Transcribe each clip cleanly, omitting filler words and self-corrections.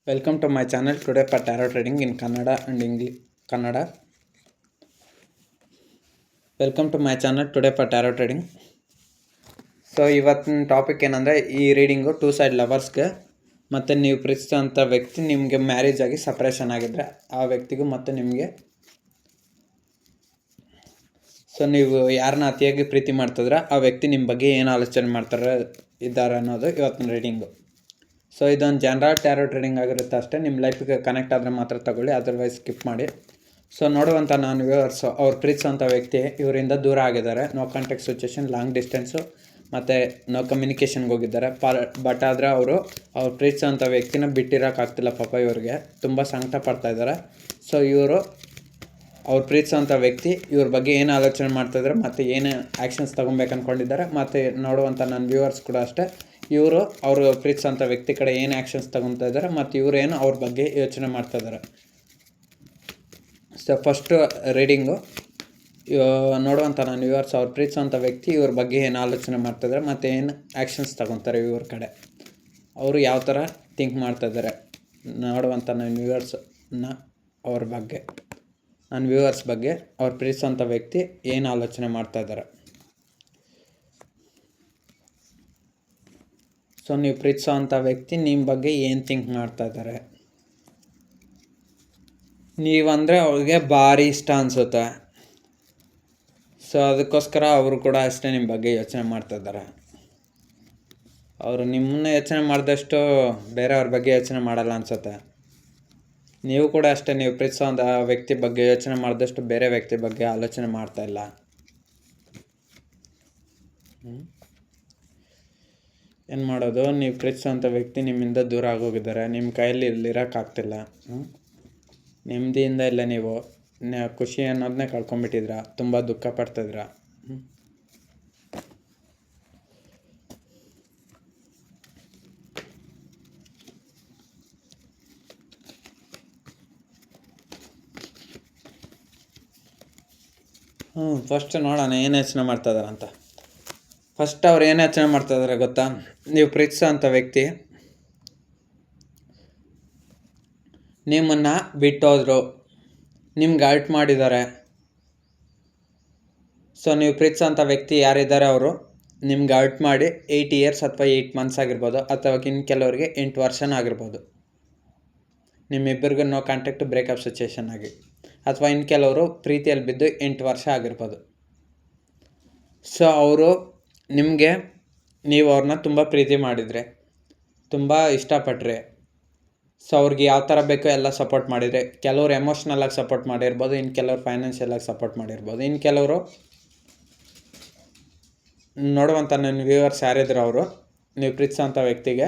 Welcome to my channel today for tarot trading in Kannada and English. Kannada. Welcome to my channel today for tarot trading. So ಇವತ್ತಿನ topic ಏನಂದರೆ ಈ reading two side ಲವರ್ಸ್ಗೆ ಮತ್ತು ನೀವು ಪ್ರೀತಿಸೋಂಥ ವ್ಯಕ್ತಿ ನಿಮಗೆ marriage ಆಗಿ separation ಆಗಿದ್ದರೆ ಆ ವ್ಯಕ್ತಿಗೂ ಮತ್ತು ನಿಮಗೆ ಸೊ ನೀವು ಯಾರನ್ನ ಅತಿಯಾಗಿ ಪ್ರೀತಿ ಮಾಡ್ತಿದ್ರೆ ಆ ವ್ಯಕ್ತಿ ನಿಮ್ಮ ಬಗ್ಗೆ ಏನು ಆಲೋಚನೆ ಇದ್ದಾರೆ ಅನ್ನೋದು ಇವತ್ತಿನ ರೀಡಿಂಗು. ಸೊ ಇದೊಂದು ಜನರಲ್ ಟ್ಯಾರೋ ಟ್ರೇಡಿಂಗ್ ಆಗಿರುತ್ತೆ ಅಷ್ಟೇ. ನಿಮ್ಮ ಲೈಫಿಗೆ ಕನೆಕ್ಟ್ ಆದರೆ ಮಾತ್ರ ತಗೊಳ್ಳಿ, ಅದರ್ವೈಸ್ ಸ್ಕಿಪ್ ಮಾಡಿ. ಸೊ ನೋಡುವಂಥ ನಾನು ವ್ಯೂವರ್ಸು ಅವ್ರು ಪ್ರೀತಿಸೋಂಥ ವ್ಯಕ್ತಿ ಇವರಿಂದ ದೂರ ಆಗಿದ್ದಾರೆ. No contact situation, long distance ಮತ್ತು ನೋ ಕಮ್ಯುನಿಕೇಷನ್ಗೆ ಹೋಗಿದ್ದಾರೆ. ಬಟ್ ಆದರೆ ಅವ್ರು ಪ್ರೀತಿಸೋಂಥ ವ್ಯಕ್ತಿನ ಬಿಟ್ಟಿರೋಕ್ಕಾಗ್ತಿಲ್ಲ ಪಾಪ. ಇವ್ರಿಗೆ ತುಂಬ ಸಂಕಟ ಪಡ್ತಾಯಿದ್ದಾರೆ. ಸೊ ಇವರು ಅವ್ರು ಪ್ರೀತಿಸೋಂಥ ವ್ಯಕ್ತಿ ಇವ್ರ ಬಗ್ಗೆ ಏನು ಆಲೋಚನೆ ಮಾಡ್ತಾಯಿದ್ದಾರೆ ಮತ್ತು ಏನು ಆ್ಯಕ್ಷನ್ಸ್ ತೊಗೊಬೇಕು ಅಂದ್ಕೊಂಡಿದ್ದಾರೆ. ಮತ್ತು ನೋಡುವಂಥ ನನ್ನ ವ್ಯೂವರ್ಸ್ ಕೂಡ ಅಷ್ಟೇ, ಇವರು ಅವರು ಪ್ರೀತಿಸೋಂಥ ವ್ಯಕ್ತಿ ಕಡೆ ಏನು ಆ್ಯಕ್ಷನ್ಸ್ ತೊಗೊತಾ ಇದ್ದಾರೆ ಮತ್ತು ಇವರೇನು ಅವ್ರ ಬಗ್ಗೆ ಯೋಚನೆ ಮಾಡ್ತಾಯಿದ್ದಾರೆ. ಸೊ ಫಸ್ಟು ರೀಡಿಂಗು ನೋಡುವಂಥ ನಾನು ವ್ಯೂವರ್ಸ್ ಅವ್ರು ಪ್ರೀತಿಸೋಂಥ ವ್ಯಕ್ತಿ ಇವ್ರ ಬಗ್ಗೆ ಏನು ಆಲೋಚನೆ ಮಾಡ್ತಾಯಿದ್ದಾರೆ ಮತ್ತು ಏನು ಆ್ಯಕ್ಷನ್ಸ್ ತೊಗೊತಾರೆ ಇವ್ರ ಕಡೆ, ಅವರು ಯಾವ ಥರ ಥಿಂಕ್ ಮಾಡ್ತಾಯಿದ್ದಾರೆ ನೋಡುವಂಥ ನನ್ನ ವ್ಯೂವರ್ಸ್ನ ಅವ್ರ ಬಗ್ಗೆ, ನನ್ನ ವ್ಯೂವರ್ಸ್ ಬಗ್ಗೆ ಅವ್ರು ಪ್ರೀತಿಸೋಂಥ ವ್ಯಕ್ತಿ ಏನು ಆಲೋಚನೆ ಮಾಡ್ತಾಯಿದ್ದಾರೆ. ಸೊ ನೀವು ಪ್ರೀತಿಸೋಂಥ ವ್ಯಕ್ತಿ ನಿಮ್ಮ ಬಗ್ಗೆ ಏನು ಥಿಂಕ್ ಮಾಡ್ತಾಯಿದ್ದಾರೆ. ನೀವಂದರೆ ಅವ್ರಿಗೆ ಭಾರಿ ಇಷ್ಟ ಅನಿಸುತ್ತೆ. ಸೊ ಅದಕ್ಕೋಸ್ಕರ ಅವರು ಕೂಡ ಅಷ್ಟೇ ನಿಮ್ಮ ಬಗ್ಗೆ ಯೋಚನೆ ಮಾಡ್ತಾಯಿದ್ದಾರೆ. ಅವರು ನಿಮ್ಮನ್ನ ಯೋಚನೆ ಮಾಡಿದಷ್ಟು ಬೇರೆಯವ್ರ ಬಗ್ಗೆ ಯೋಚನೆ ಮಾಡಲ್ಲ ಅನಿಸುತ್ತೆ. ನೀವು ಕೂಡ ಅಷ್ಟೇ, ನೀವು ಪ್ರೀತಿಸೋಂಥ ವ್ಯಕ್ತಿ ಬಗ್ಗೆ ಯೋಚನೆ ಮಾಡಿದಷ್ಟು ಬೇರೆ ವ್ಯಕ್ತಿ ಬಗ್ಗೆ ಆಲೋಚನೆ ಮಾಡ್ತಾಯಿಲ್ಲ. ಏನು ಮಾಡೋದು, ನೀವು ಪ್ರೀತಿಸೋಂಥ ವ್ಯಕ್ತಿ ನಿಮ್ಮಿಂದ ದೂರ ಆಗೋಗಿದ್ದಾರೆ. ನಿಮ್ಮ ಕೈಯಲ್ಲಿ ಇರೋಕ್ಕಾಗ್ತಿಲ್ಲ. ನೆಮ್ಮದಿಯಿಂದ ಇಲ್ಲ, ನೀವು ಖುಷಿ ಅನ್ನೋದನ್ನೇ ಕಳ್ಕೊಂಬಿಟ್ಟಿದ್ರ, ತುಂಬ ದುಃಖ ಪಡ್ತಿದ್ರ. ಫಸ್ಟ್ ನೋಡೋಣ ಏನು ಯೋಚನೆ ಮಾಡ್ತಾಯಿದ್ದಾರೆ ಅಂತ. ಫಸ್ಟ್ ಅವ್ರು ಏನು ಯೋಚನೆ ಮಾಡ್ತಾಯಿದ್ದಾರೆ ಗೊತ್ತಾ, ನೀವು ಪ್ರೀತಿಸೋಂಥ ವ್ಯಕ್ತಿ ನಿಮ್ಮನ್ನು ಬಿಟ್ಟೋದ್ರು, ನಿಮ್ಗೆ ಹರ್ಟ್ ಮಾಡಿದ್ದಾರೆ. ಸೊ ನೀವು ಪ್ರೀತಿಸೋಂಥ ವ್ಯಕ್ತಿ ಯಾರಿದ್ದಾರೆ ಅವರು ನಿಮ್ಗೆ ಹರ್ಟ್ ಮಾಡಿ 8 ಇಯರ್ಸ್ ಅಥವಾ 8 ಮಂತ್ಸ್ ಆಗಿರ್ಬೋದು, ಅಥವಾ ಇನ್ನು ಕೆಲವರಿಗೆ 8 ವರ್ಷನೂ ಆಗಿರ್ಬೋದು. ನಿಮ್ಮಿಬ್ಬರಿಗೂ ನೋ ಕಾಂಟ್ಯಾಕ್ಟ್, ಬ್ರೇಕಪ್ ಸಿಚುವೇಷನ್ ಆಗಿ, ಅಥವಾ ಇನ್ನು ಕೆಲವರು ಪ್ರೀತಿಯಲ್ಲಿ ಬಿದ್ದು 8 ವರ್ಷ ಆಗಿರ್ಬೋದು. ಸೊ ಅವರು ನಿಮಗೆ, ನೀವು ಅವ್ರನ್ನ ತುಂಬ ಪ್ರೀತಿ ಮಾಡಿದರೆ, ತುಂಬ ಇಷ್ಟಪಟ್ಟರೆ, ಸೊ ಅವ್ರಿಗೆ ಯಾವ ಥರ ಬೇಕೋ ಎಲ್ಲ ಸಪೋರ್ಟ್ ಮಾಡಿದರೆ, ಕೆಲವರು ಎಮೋಷ್ನಲಾಗಿ ಸಪೋರ್ಟ್ ಮಾಡಿರ್ಬೋದು, ಇನ್ನು ಕೆಲವರು ಫೈನಾನ್ಷಿಯಲಾಗಿ ಸಪೋರ್ಟ್ ಮಾಡಿರ್ಬೋದು, ಇನ್ನು ಕೆಲವರು ನೋಡುವಂಥ ನನ್ನ ವ್ಯೂವರ್ಸ್ ಯಾರಿದ್ರು ಅವರು ನೀವು ಪ್ರೀತಿಸೋಂಥ ವ್ಯಕ್ತಿಗೆ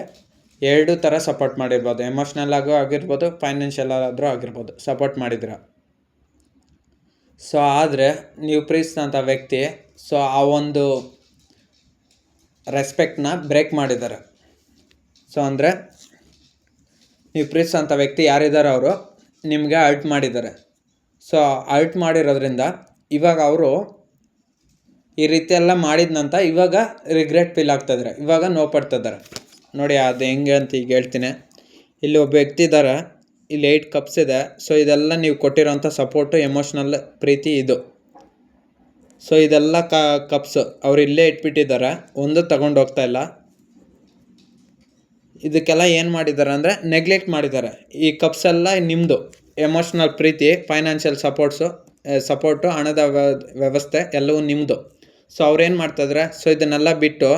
ಎರಡೂ ಥರ ಸಪೋರ್ಟ್ ಮಾಡಿರ್ಬೋದು. ಎಮೋಷ್ನಲ್ಲಾಗೂ ಆಗಿರ್ಬೋದು, ಫೈನಾನ್ಷಿಯಲ್ ಆದರೂ ಆಗಿರ್ಬೋದು, ಸಪೋರ್ಟ್ ಮಾಡಿದ್ರ. ಸೊ ಆದರೆ ನೀವು ಪ್ರೀತಿಸಿದಂಥ ವ್ಯಕ್ತಿ ಸೊ ಆ ಒಂದು ರೆಸ್ಪೆಕ್ಟ್ನ ಬ್ರೇಕ್ ಮಾಡಿದ್ದಾರೆ. ಸೊ ಅಂದರೆ ನೀವು ಪ್ರೀತಿಸೋಂಥ ವ್ಯಕ್ತಿ ಯಾರಿದ್ದಾರೆ ಅವರು ನಿಮಗೆ ಹರ್ಟ್ ಮಾಡಿದ್ದಾರೆ. ಸೊ ಹರ್ಟ್ ಮಾಡಿರೋದ್ರಿಂದ ಇವಾಗ ಅವರು ಈ ರೀತಿ ಎಲ್ಲ ಮಾಡಿದ್ನಂತ ಇವಾಗ ರಿಗ್ರೆಟ್ ಫೀಲ್ ಆಗ್ತಾಯಿದ್ದಾರೆ, ಇವಾಗ ನೋವು ಪಡ್ತಿದ್ದಾರೆ. ನೋಡಿ ಅದು ಹೆಂಗೆ ಅಂತ ಈಗ ಹೇಳ್ತೀನಿ. ಇಲ್ಲಿ ಒಬ್ಬ ವ್ಯಕ್ತಿ ಇದ್ದಾರೆ, ಇಲ್ಲಿ 8 ಕಪ್ಸ್ ಇದೆ. ಸೊ ಇದೆಲ್ಲ ನೀವು ಕೊಟ್ಟಿರೋಂಥ ಸಪೋರ್ಟು, ಎಮೋಷ್ನಲ್ ಪ್ರೀತಿ ಇದು. ಸೊ ಇದೆಲ್ಲ ಕಪ್ಸ್ ಅವ್ರು ಇಲ್ಲೇ ಇಟ್ಬಿಟ್ಟಿದ್ದಾರೆ, ಒಂದು ತಗೊಂಡು ಹೋಗ್ತಾ ಇಲ್ಲ. ಇದಕ್ಕೆಲ್ಲ ಏನು ಮಾಡಿದ್ದಾರೆ ಅಂದರೆ ನೆಗ್ಲೆಕ್ಟ್ ಮಾಡಿದ್ದಾರೆ. ಈ ಕಪ್ಸ್ ಎಲ್ಲ ನಿಮ್ಮದು ಎಮೋಷ್ನಲ್ ಪ್ರೀತಿ, ಫೈನಾನ್ಷಿಯಲ್ ಸಪೋರ್ಟು, ಹಣದ ವ್ಯವಸ್ಥೆ ಎಲ್ಲವೂ ನಿಮ್ಮದು. ಸೊ ಅವ್ರೇನು ಮಾಡ್ತಾಯಿದ್ದಾರೆ, ಸೊ ಇದನ್ನೆಲ್ಲ ಬಿಟ್ಟು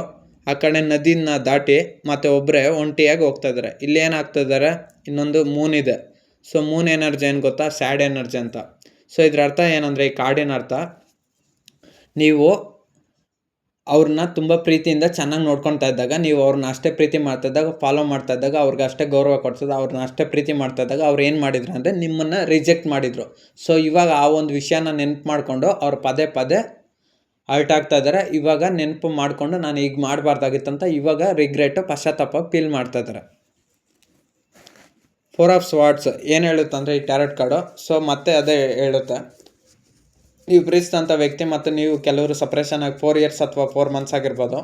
ಆ ಕಡೆ ನದಿನ ದಾಟಿ ಮತ್ತು ಒಬ್ಬರೇ ಒಂಟಿಯಾಗಿ ಹೋಗ್ತಾಯಿದ್ದಾರೆ. ಇಲ್ಲಿ ಏನಾಗ್ತಾಯಿದ್ದಾರೆ, ಇನ್ನೊಂದು ಮೂನ್ ಇದೆ. ಸೊ ಮೂನ್ ಎನರ್ಜಿ ಏನು ಗೊತ್ತಾ, ಸ್ಯಾಡ್ ಎನರ್ಜಿ ಅಂತ. ಸೊ ಇದ್ರ ಅರ್ಥ ಏನಂದರೆ, ಈ ಕಾರ್ಡಿನ ಅರ್ಥ, ನೀವು ಅವ್ರನ್ನ ತುಂಬ ಪ್ರೀತಿಯಿಂದ ಚೆನ್ನಾಗಿ ನೋಡ್ಕೊತಾ ಇದ್ದಾಗ, ನೀವು ಅವ್ರನ್ನ ಅಷ್ಟೇ ಪ್ರೀತಿ ಮಾಡ್ತಾಯಿದ್ದಾಗ, ಫಾಲೋ ಮಾಡ್ತಾ ಇದ್ದಾಗ, ಅವ್ರಿಗೆ ಅಷ್ಟೇ ಗೌರವ ಕೊಡ್ತದೆ, ಅವ್ರನ್ನ ಅಷ್ಟೇ ಪ್ರೀತಿ ಮಾಡ್ತಾ ಇದ್ದಾಗ ಅವ್ರು ಏನು ಮಾಡಿದ್ರು ಅಂದರೆ ನಿಮ್ಮನ್ನು ರಿಜೆಕ್ಟ್ ಮಾಡಿದರು. ಸೊ ಇವಾಗ ಆ ಒಂದು ವಿಷಯನ ನೆನಪು ಮಾಡಿಕೊಂಡು ಅವ್ರು ಪದೇ ಪದೇ ಹರ್ಟ್ ಆಗ್ತಾ ಇದ್ದಾರೆ. ಇವಾಗ ನೆನಪು ಮಾಡಿಕೊಂಡು ನಾನು ಈಗ ಮಾಡಬಾರ್ದಾಗಿತ್ತಂತ ಇವಾಗ ರಿಗ್ರೆಟು, ಪಶ್ಚಾತ್ತಾಪ ಫೀಲ್ ಮಾಡ್ತಾಯಿದ್ದಾರೆ. 4 ಆಫ್ ಸ್ವಾರ್ಡ್ಸ್ ಏನು ಹೇಳುತ್ತೆ ಅಂದರೆ ಈ ಟ್ಯಾರೆಟ್ ಕಾರ್ಡು, ಸೊ ಮತ್ತೆ ಅದೇ ಹೇಳುತ್ತೆ, ನೀವು ಪ್ರೀತಿಸಿದಂಥ ವ್ಯಕ್ತಿ ಮತ್ತು ನೀವು ಕೆಲವರು ಸಪ್ರೇಷನ್ ಆಗಿ 4 ಇಯರ್ಸ್ ಅಥವಾ 4 ಮಂತ್ಸ್ ಆಗಿರ್ಬೋದು.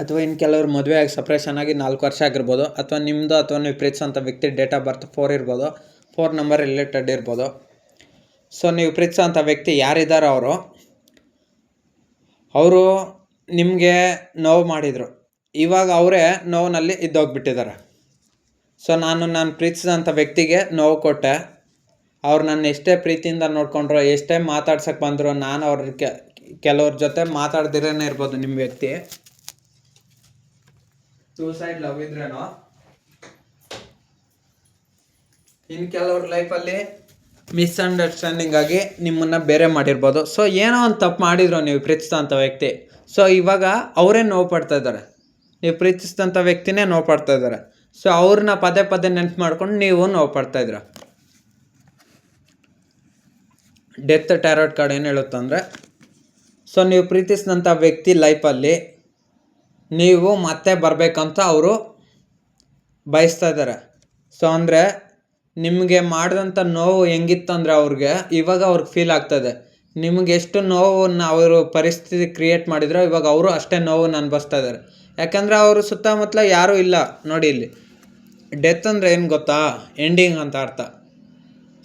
ಅಥವಾ ಇನ್ನು ಕೆಲವರು ಮದುವೆ ಆಗಿ ಸಪ್ರೇಷನ್ ಆಗಿ 4 ವರ್ಷ ಆಗಿರ್ಬೋದು, ಅಥವಾ ನಿಮ್ಮದು ಅಥವಾ ನೀವು ಪ್ರೀತಿಸೋಂಥ ವ್ಯಕ್ತಿ ಡೇಟ್ ಆಫ್ ಬರ್ತ್ 4 ಇರ್ಬೋದು, 4 ನಂಬರ್ ರಿಲೇಟೆಡ್ ಇರ್ಬೋದು. ಸೊ ನೀವು ಪ್ರೀತಿಸೋಂಥ ವ್ಯಕ್ತಿ ಯಾರಿದ್ದಾರೋ ಅವರು ನಿಮಗೆ ನೋವು ಮಾಡಿದರು, ಇವಾಗ ಅವರೇ ನೋವಿನಲ್ಲಿ ಇದ್ದೋಗ್ಬಿಟ್ಟಿದ್ದಾರೆ. ಸೊ ನಾನು ಪ್ರೀತಿಸಿದಂಥ ವ್ಯಕ್ತಿಗೆ ನೋವು ಕೊಟ್ಟೆ, ಅವ್ರು ನನ್ನ ಎಷ್ಟೇ ಪ್ರೀತಿಯಿಂದ ನೋಡ್ಕೊಂಡ್ರು, ಎಷ್ಟೇ ಮಾತಾಡ್ಸಕ್ಕೆ ಬಂದರು, ನಾನು ಕೆಲವ್ರ ಜೊತೆ ಮಾತಾಡ್ದಿರೇನೆ ಇರ್ಬೋದು ನಿಮ್ಮ ವ್ಯಕ್ತಿ ಸೂಸೈಡ್ ಲವ್ ಇದ್ರೇನೋ, ಇನ್ನು ಕೆಲವ್ರ ಲೈಫಲ್ಲಿ ಮಿಸ್ಅಂಡರ್ಸ್ಟ್ಯಾಂಡಿಂಗ್ ಆಗಿ ನಿಮ್ಮನ್ನು ಬೇರೆ ಮಾಡಿರ್ಬೋದು. ಸೊ ಏನೋ ಒಂದು ತಪ್ಪು ಮಾಡಿದ್ರು ನೀವು ಪ್ರೀತಿಸಿದಂಥ ವ್ಯಕ್ತಿ. ಸೊ ಇವಾಗ ಅವರೇ ನೋವು ಪಡ್ತಾ ಇದ್ದಾರೆ, ನೀವು ಪ್ರೀತಿಸಿದಂಥ ವ್ಯಕ್ತಿನೇ ನೋವು ಪಡ್ತಾ ಇದ್ದಾರೆ. ಸೊ ಅವ್ರನ್ನ ಪದೇ ಪದೇ ನೆನ್ಪು ಮಾಡ್ಕೊಂಡು ನೀವು ನೋವು ಪಡ್ತಾಯಿದ್ರ. ಡೆತ್ ಟ್ಯಾರೋಟ್ ಕಾರ್ಡ್ ಏನು ಹೇಳುತ್ತಂದರೆ, ಸೊ ನೀವು ಪ್ರೀತಿಸಿದಂಥ ವ್ಯಕ್ತಿ ಲೈಫಲ್ಲಿ ನೀವು ಮತ್ತೆ ಬರಬೇಕಂತ ಅವರು ಬಯಸ್ತಾ ಇದ್ದಾರೆ. ಸೊ ಅಂದರೆ ನಿಮಗೆ ಮಾಡಿದಂಥ ನೋವು ಹೆಂಗಿತ್ತಂದರೆ ಇವಾಗ ಅವ್ರಿಗೆ ಫೀಲ್ ಆಗ್ತದೆ. ನಿಮಗೆ ಎಷ್ಟು ನೋವನ್ನು ಅವರು ಪರಿಸ್ಥಿತಿ ಕ್ರಿಯೇಟ್ ಮಾಡಿದ್ರು, ಇವಾಗ ಅವರು ಅಷ್ಟೇ ನೋವನ್ನು ಅನುಭವಿಸ್ತಾ ಇದ್ದಾರೆ. ಯಾಕಂದರೆ ಅವರು ಸುತ್ತಮುತ್ತಲ ಯಾರೂ ಇಲ್ಲ ನೋಡಿ. ಇಲ್ಲಿ ಡೆತ್ ಅಂದರೆ ಏನು ಗೊತ್ತಾ, ಎಂಡಿಂಗ್ ಅಂತ ಅರ್ಥ.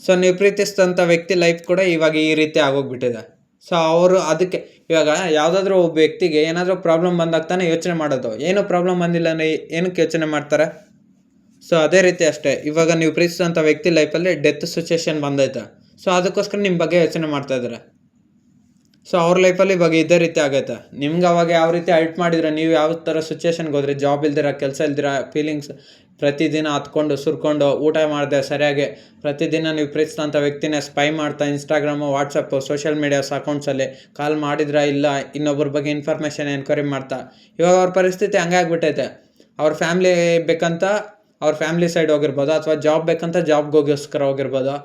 ಸೊ ನೀವು ಪ್ರೀತಿಸಿದಂಥ ವ್ಯಕ್ತಿ ಲೈಫ್ ಕೂಡ ಇವಾಗ ಈ ರೀತಿ ಆಗೋಗ್ಬಿಟ್ಟಿದೆ. ಸೊ ಅವರು ಅದಕ್ಕೆ ಇವಾಗ ಯಾವುದಾದ್ರೂ ಒಬ್ಬ ವ್ಯಕ್ತಿಗೆ ಏನಾದರೂ ಪ್ರಾಬ್ಲಮ್ ಬಂದಾಗ ತಾನೇ ಯೋಚನೆ ಮಾಡೋದು. ಏನೂ ಪ್ರಾಬ್ಲಮ್ ಬಂದಿಲ್ಲ ಅಂದರೆ ಏನಕ್ಕೆ ಯೋಚನೆ ಮಾಡ್ತಾರೆ? ಸೊ ಅದೇ ರೀತಿ ಅಷ್ಟೇ, ಇವಾಗ ನೀವು ಪ್ರೀತಿಸಿದಂಥ ವ್ಯಕ್ತಿ ಲೈಫಲ್ಲಿ ಡೆತ್ ಸಿಚುವೇಶನ್ ಬಂದೈತೆ. ಸೊ ಅದಕ್ಕೋಸ್ಕರ ನಿಮ್ಮ ಬಗ್ಗೆ ಯೋಚನೆ ಮಾಡ್ತಾಯಿದ್ದಾರೆ. ಸೊ ಅವ್ರ ಲೈಫಲ್ಲಿ ಇವಾಗ ಇದೇ ರೀತಿ ಆಗೈತೆ. ನಿಮ್ಗೆ ಅವಾಗ ಯಾವ ರೀತಿ ಅಲ್ಟ್ ಮಾಡಿದ್ರೆ, ನೀವು ಯಾವ ಥರ ಸಿಚುವೇಶನ್ಗೆ ಹೋದ್ರಿ, ಜಾಬ್ ಇಲ್ದಿರ, ಕೆಲಸ ಇಲ್ದಿರ, ಫೀಲಿಂಗ್ಸ್ ಪ್ರತಿದಿನ ಹತ್ಕೊಂಡು ಸುರ್ಕೊಂಡು ಊಟ ಮಾಡಿದೆ ಸರಿಯಾಗಿ, ಪ್ರತಿದಿನ ನೀವು ಪ್ರೀತಿಸಿದಂಥ ವ್ಯಕ್ತಿನೇ ಸ್ಪೈ ಮಾಡ್ತಾ ಇನ್ಸ್ಟಾಗ್ರಾಮು, ವಾಟ್ಸಪ್ಪು, ಸೋಷಿಯಲ್ ಮೀಡಿಯಾಸ್ ಅಕೌಂಟ್ಸಲ್ಲಿ ಕಾಲ್ ಮಾಡಿದ್ರೆ ಇಲ್ಲ, ಇನ್ನೊಬ್ಬರ ಬಗ್ಗೆ ಇನ್ಫಾರ್ಮೇಷನ್ ಎನ್ಕ್ವೈರಿ ಮಾಡ್ತಾ, ಇವಾಗ ಅವ್ರ ಪರಿಸ್ಥಿತಿ ಹಂಗೆ ಆಗ್ಬಿಟ್ಟೈತೆ. ಅವ್ರ ಫ್ಯಾಮ್ಲಿ ಬೇಕಂತ ಅವ್ರ ಫ್ಯಾಮ್ಲಿ ಸೈಡ್ ಹೋಗಿರ್ಬೋದು, ಅಥವಾ ಜಾಬ್ ಬೇಕಂತ ಜಾಬ್ಗೋಸ್ಕರ ಹೋಗಿರ್ಬೋದು,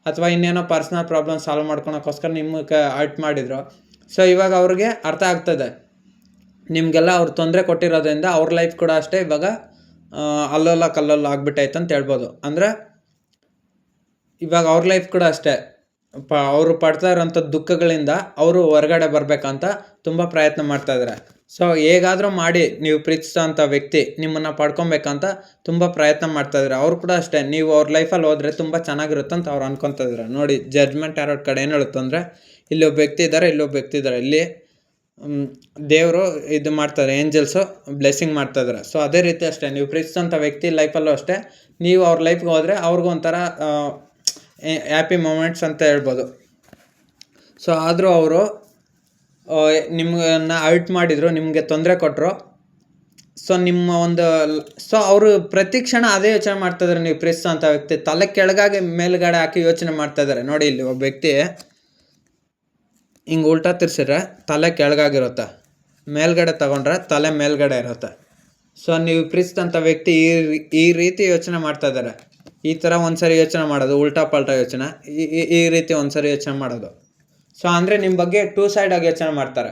ಅಥವಾ ಇನ್ನೇನೋ ಪರ್ಸ್ನಲ್ ಪ್ರಾಬ್ಲಮ್ ಸಾಲ್ವ್ ಮಾಡ್ಕೊಳಕ್ಕೋಸ್ಕರ ನಿಮಗೆ ಅಲ್ಟ್ ಮಾಡಿದ್ರು. ಸೊ ಇವಾಗ ಅವ್ರಿಗೆ ಅರ್ಥ ಆಗ್ತದೆ ನಿಮಗೆಲ್ಲ ಅವ್ರು ತೊಂದರೆ ಕೊಟ್ಟಿರೋದ್ರಿಂದ ಅವ್ರ ಲೈಫ್ ಕೂಡ ಅಷ್ಟೇ ಇವಾಗ ಅಲ್ಲೋಲ ಕಲ್ಲೋಲ ಆಗ್ಬಿಟ್ಟೈತೆ ಅಂತ ಹೇಳ್ಬೋದು. ಅಂದರೆ ಇವಾಗ ಅವ್ರ ಲೈಫ್ ಕೂಡ ಅಷ್ಟೇ, ಅವರು ಪಡ್ತಾ ಇರೋಂಥ ದುಃಖಗಳಿಂದ ಅವರು ಹೊರಗಡೆ ಬರಬೇಕಂತ ತುಂಬ ಪ್ರಯತ್ನ ಮಾಡ್ತಾಯಿದ್ದಾರೆ. ಸೊ ಹೇಗಾದರೂ ಮಾಡಿ ನೀವು ಪ್ರೀತಿಸೋಂಥ ವ್ಯಕ್ತಿ ನಿಮ್ಮನ್ನು ಪಡ್ಕೊಬೇಕಂತ ತುಂಬ ಪ್ರಯತ್ನ ಮಾಡ್ತಾಯಿದ್ದಾರೆ. ಅವ್ರು ಕೂಡ ಅಷ್ಟೇ, ನೀವು ಅವ್ರ ಲೈಫಲ್ಲಿ ಹೋದರೆ ತುಂಬ ಚೆನ್ನಾಗಿರುತ್ತೆ ಅಂತ ಅವ್ರು ಅನ್ಕೊತಾ ಇದ್ದಾರೆ. ನೋಡಿ ಜಡ್ಜ್ಮೆಂಟ್ ಟ್ಯಾರೋಟ್ ಕಡೆ ಏನು ಹೇಳುತ್ತಂದರೆ, ಇಲ್ಲೊಬ್ಬ ವ್ಯಕ್ತಿ ಇದ್ದಾರೆ, ಇಲ್ಲೊಬ್ಬ ವ್ಯಕ್ತಿ ಇದ್ದಾರೆ. ಇಲ್ಲಿ ದೇವರು ಇದು ಮಾಡ್ತಾರೆ, ಏಂಜಲ್ಸು ಬ್ಲೆಸ್ಸಿಂಗ್ ಮಾಡ್ತಾಯಿದ್ದಾರೆ. ಸೊ ಅದೇ ರೀತಿ ಅಷ್ಟೇ, ನೀವು ಪ್ರೀತಿಸೋಂಥ ವ್ಯಕ್ತಿ ಲೈಫಲ್ಲೂ ಅಷ್ಟೇ, ನೀವು ಅವ್ರ ಲೈಫ್ಗೆ ಹೋದರೆ ಅವ್ರಿಗೂ ಒಂಥರ ಹ್ಯಾಪಿ ಮೂಮೆಂಟ್ಸ್ ಅಂತ ಹೇಳ್ಬೋದು. ಸೊ ಆದರೂ ಅವರು ನಿಮ್ಮನ್ನು ಅಲ್ಟ್ ಮಾಡಿದರು, ನಿಮಗೆ ತೊಂದರೆ ಕೊಟ್ಟರು. ಸೊ ನಿಮ್ಮ ಸೊ ಅವರು ಪ್ರತಿ ಕ್ಷಣ ಅದೇ ಯೋಚನೆ ಮಾಡ್ತಾಯಿದ್ದಾರೆ. ನೀವು ಪ್ರೀತಿಸೋಂಥ ವ್ಯಕ್ತಿ ತಲೆ ಕೆಳಗಾಗಿ ಮೇಲ್ಗಡೆ ಹಾಕಿ ಯೋಚನೆ ಮಾಡ್ತಾಯಿದ್ದಾರೆ. ನೋಡಿ ಇಲ್ಲಿ ಒಬ್ಬ ವ್ಯಕ್ತಿ ಹಿಂಗೆ ಉಲ್ಟಾ ತಿರ್ಸಿದ್ರೆ ತಲೆ ಕೆಳಗಾಗಿರುತ್ತೆ, ಮೇಲ್ಗಡೆ ತಗೊಂಡ್ರೆ ತಲೆ ಮೇಲ್ಗಡೆ ಇರುತ್ತೆ. ಸೊ ನೀವು ಪ್ರೀತಿಸಿದಂಥ ವ್ಯಕ್ತಿ ಈ ರೀತಿ ಯೋಚನೆ ಮಾಡ್ತಾಯಿದ್ದಾರೆ. ಈ ಥರ ಒಂದು ಯೋಚನೆ ಮಾಡೋದು, ಉಲ್ಟಾ ಪಲ್ಟಾ ಯೋಚನೆ, ಈ ರೀತಿ ಒಂದು ಯೋಚನೆ ಮಾಡೋದು. ಸೊ ಅಂದರೆ ನಿಮ್ಮ ಬಗ್ಗೆ 2 ಸೈಡಾಗಿ ಯೋಚನೆ ಮಾಡ್ತಾರೆ.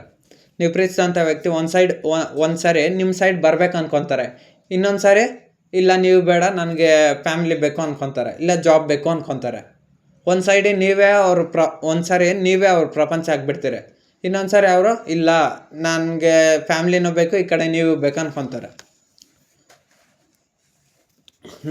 ನೀವು ಪ್ರೀತಿಸಿದಂಥ ವ್ಯಕ್ತಿ ಒಂದು ಸಾರಿ ನಿಮ್ಮ ಸೈಡ್ ಬರ್ಬೇಕು ಅನ್ಕೊತಾರೆ, ಇನ್ನೊಂದು ಸಾರಿ ಇಲ್ಲ ನೀವು ಬೇಡ ನನಗೆ ಫ್ಯಾಮಿಲಿ ಬೇಕು ಅನ್ಕೊತಾರೆ, ಇಲ್ಲ ಜಾಬ್ ಬೇಕು ಅನ್ಕೊತಾರೆ. ಒಂದು ಸಾರಿ ನೀವೇ ಅವ್ರ ಪ್ರಪಂಚ ಆಗಿಬಿಡ್ತೀರಿ, ಇನ್ನೊಂದು ಸಾರಿ ಅವರು ಇಲ್ಲ ನನಗೆ ಫ್ಯಾಮ್ಲಿನೂ ಬೇಕು, ಈ ಕಡೆ ನೀವು ಬೇಕು ಅನ್ಕೊತಾರೆ.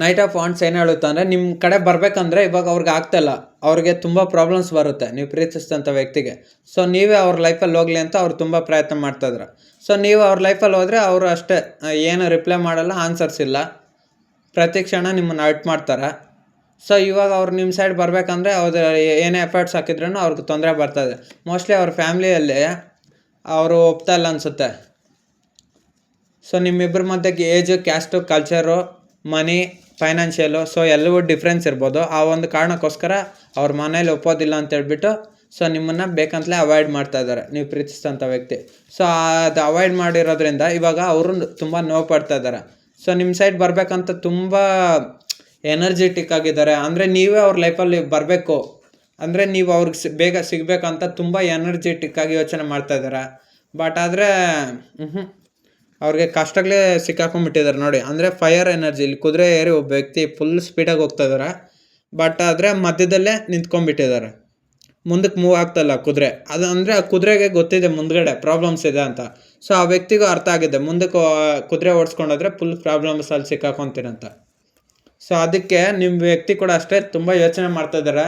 ನೈಟ್ ಆಫ್ ವಾಂಡ್ಸ್ ಏನು ಹೇಳುತ್ತೆ ಅಂದರೆ, ನಿಮ್ಮ ಕಡೆ ಬರಬೇಕಂದ್ರೆ ಇವಾಗ ಅವ್ರಿಗೆ ಆಗ್ತಾಯಿಲ್ಲ, ಅವ್ರಿಗೆ ತುಂಬ ಪ್ರಾಬ್ಲಮ್ಸ್ ಬರುತ್ತೆ ನೀವು ಪ್ರೀತಿಸಿದಂಥ ವ್ಯಕ್ತಿಗೆ. ಸೊ ನೀವೇ ಅವ್ರ ಲೈಫಲ್ಲಿ ಹೋಗಲಿ ಅಂತ ಅವ್ರು ತುಂಬ ಪ್ರಯತ್ನ ಮಾಡ್ತಾಯಿದ್ರು. ಸೊ ನೀವು ಅವ್ರ ಲೈಫಲ್ಲಿ ಹೋದರೆ ಅವರು ಅಷ್ಟೇ, ಏನು ರಿಪ್ಲೈ ಮಾಡಲ್ಲ, ಆನ್ಸರ್ಸ್ ಇಲ್ಲ, ಪ್ರತಿ ಕ್ಷಣ ನಿಮ್ಮನ್ನು ಹರ್ಟ್ ಮಾಡ್ತಾರೆ. ಸೊ ಇವಾಗ ಅವ್ರು ನಿಮ್ಮ ಸೈಡ್ ಬರಬೇಕಂದ್ರೆ ಅವ್ರು ಏನೇ ಎಫರ್ಟ್ಸ್ ಹಾಕಿದ್ರೂ ಅವ್ರಿಗೆ ತೊಂದರೆ ಬರ್ತಾಯಿದೆ. ಮೋಸ್ಟ್ಲಿ ಅವ್ರ ಫ್ಯಾಮ್ಲಿಯಲ್ಲಿ ಅವರು ಒಪ್ತಾ ಇಲ್ಲ ಅನಿಸುತ್ತೆ. ಸೊ ನಿಮ್ಮಿಬ್ಬರ ಮಧ್ಯೆ ಏಜು, ಕ್ಯಾಸ್ಟು, ಕಲ್ಚರು, ಮನಿ, ಫೈನಾನ್ಷಿಯಲು, ಸೊ ಎಲ್ಲವೂ ಡಿಫ್ರೆನ್ಸ್ ಇರ್ಬೋದು. ಆ ಒಂದು ಕಾರಣಕ್ಕೋಸ್ಕರ ಅವ್ರ ಮನೇಲಿ ಒಪ್ಪೋದಿಲ್ಲ ಅಂತೇಳ್ಬಿಟ್ಟು ಸೊ ನಿಮ್ಮನ್ನು ಬೇಕಂತಲೇ ಅವಾಯ್ಡ್ ಮಾಡ್ತಾಯಿದ್ದಾರೆ ನೀವು ಪ್ರೀತಿಸಿದಂಥ ವ್ಯಕ್ತಿ. ಸೊ ಅದು ಅವಾಯ್ಡ್ ಮಾಡಿರೋದ್ರಿಂದ ಇವಾಗ ಅವರು ತುಂಬ ನೋವು ಪಡ್ತಾಯಿದ್ದಾರೆ. ಸೊ ನಿಮ್ಮ ಸೈಡ್ ಬರಬೇಕಂತ ತುಂಬ ಎನರ್ಜೆಟಿಕ್ ಆಗಿದ್ದಾರೆ. ಅಂದರೆ ನೀವೇ ಅವ್ರ ಲೈಫಲ್ಲಿ ಬರಬೇಕು, ಅಂದರೆ ನೀವು ಅವ್ರಿಗೆ ಬೇಗ ಸಿಗಬೇಕಂತ ತುಂಬ ಎನರ್ಜೆಟಿಕ್ಕಾಗಿ ಯೋಚನೆ ಮಾಡ್ತಾಯಿದ್ದಾರೆ. ಬಟ್ ಆದರೆ ಅವ್ರಿಗೆ ಕಷ್ಟಗಳೇ ಸಿಕ್ಕಾಕೊಂಡ್ಬಿಟ್ಟಿದ್ದಾರೆ ನೋಡಿ. ಅಂದರೆ ಫೈರ್ ಎನರ್ಜಿ, ಇಲ್ಲಿ ಕುದುರೆ ಏರಿ ಒಬ್ಬ ವ್ಯಕ್ತಿ ಫುಲ್ ಸ್ಪೀಡಾಗಿ ಹೋಗ್ತಾಯಿದ್ದಾರೆ, ಬಟ್ ಆದರೆ ಮಧ್ಯದಲ್ಲೇ ನಿಂತ್ಕೊಂಡ್ಬಿಟ್ಟಿದ್ದಾರೆ, ಮುಂದಕ್ಕೆ ಮೂವ್ ಆಗ್ತಾಯಿಲ್ಲ ಕುದುರೆ. ಅದು ಅಂದರೆ ಆ ಕುದುರೆಗೆ ಗೊತ್ತಿದೆ ಮುಂದ್ಗಡೆ ಪ್ರಾಬ್ಲಮ್ಸ್ ಇದೆ ಅಂತ. ಸೊ ಆ ವ್ಯಕ್ತಿಗೂ ಅರ್ಥ ಆಗಿದೆ, ಮುಂದಕ್ಕೆ ಕುದುರೆ ಓಡಿಸ್ಕೊಂಡೋದ್ರೆ ಫುಲ್ ಪ್ರಾಬ್ಲಮ್ಸಲ್ಲಿ ಸಿಕ್ಕಾಕೊತೀರಂತ. ಸೊ ಅದಕ್ಕೆ ನಿಮ್ಮ ವ್ಯಕ್ತಿ ಕೂಡ ಅಷ್ಟೇ ತುಂಬ ಯೋಚನೆ ಮಾಡ್ತಾಯಿದ್ದಾರೆ.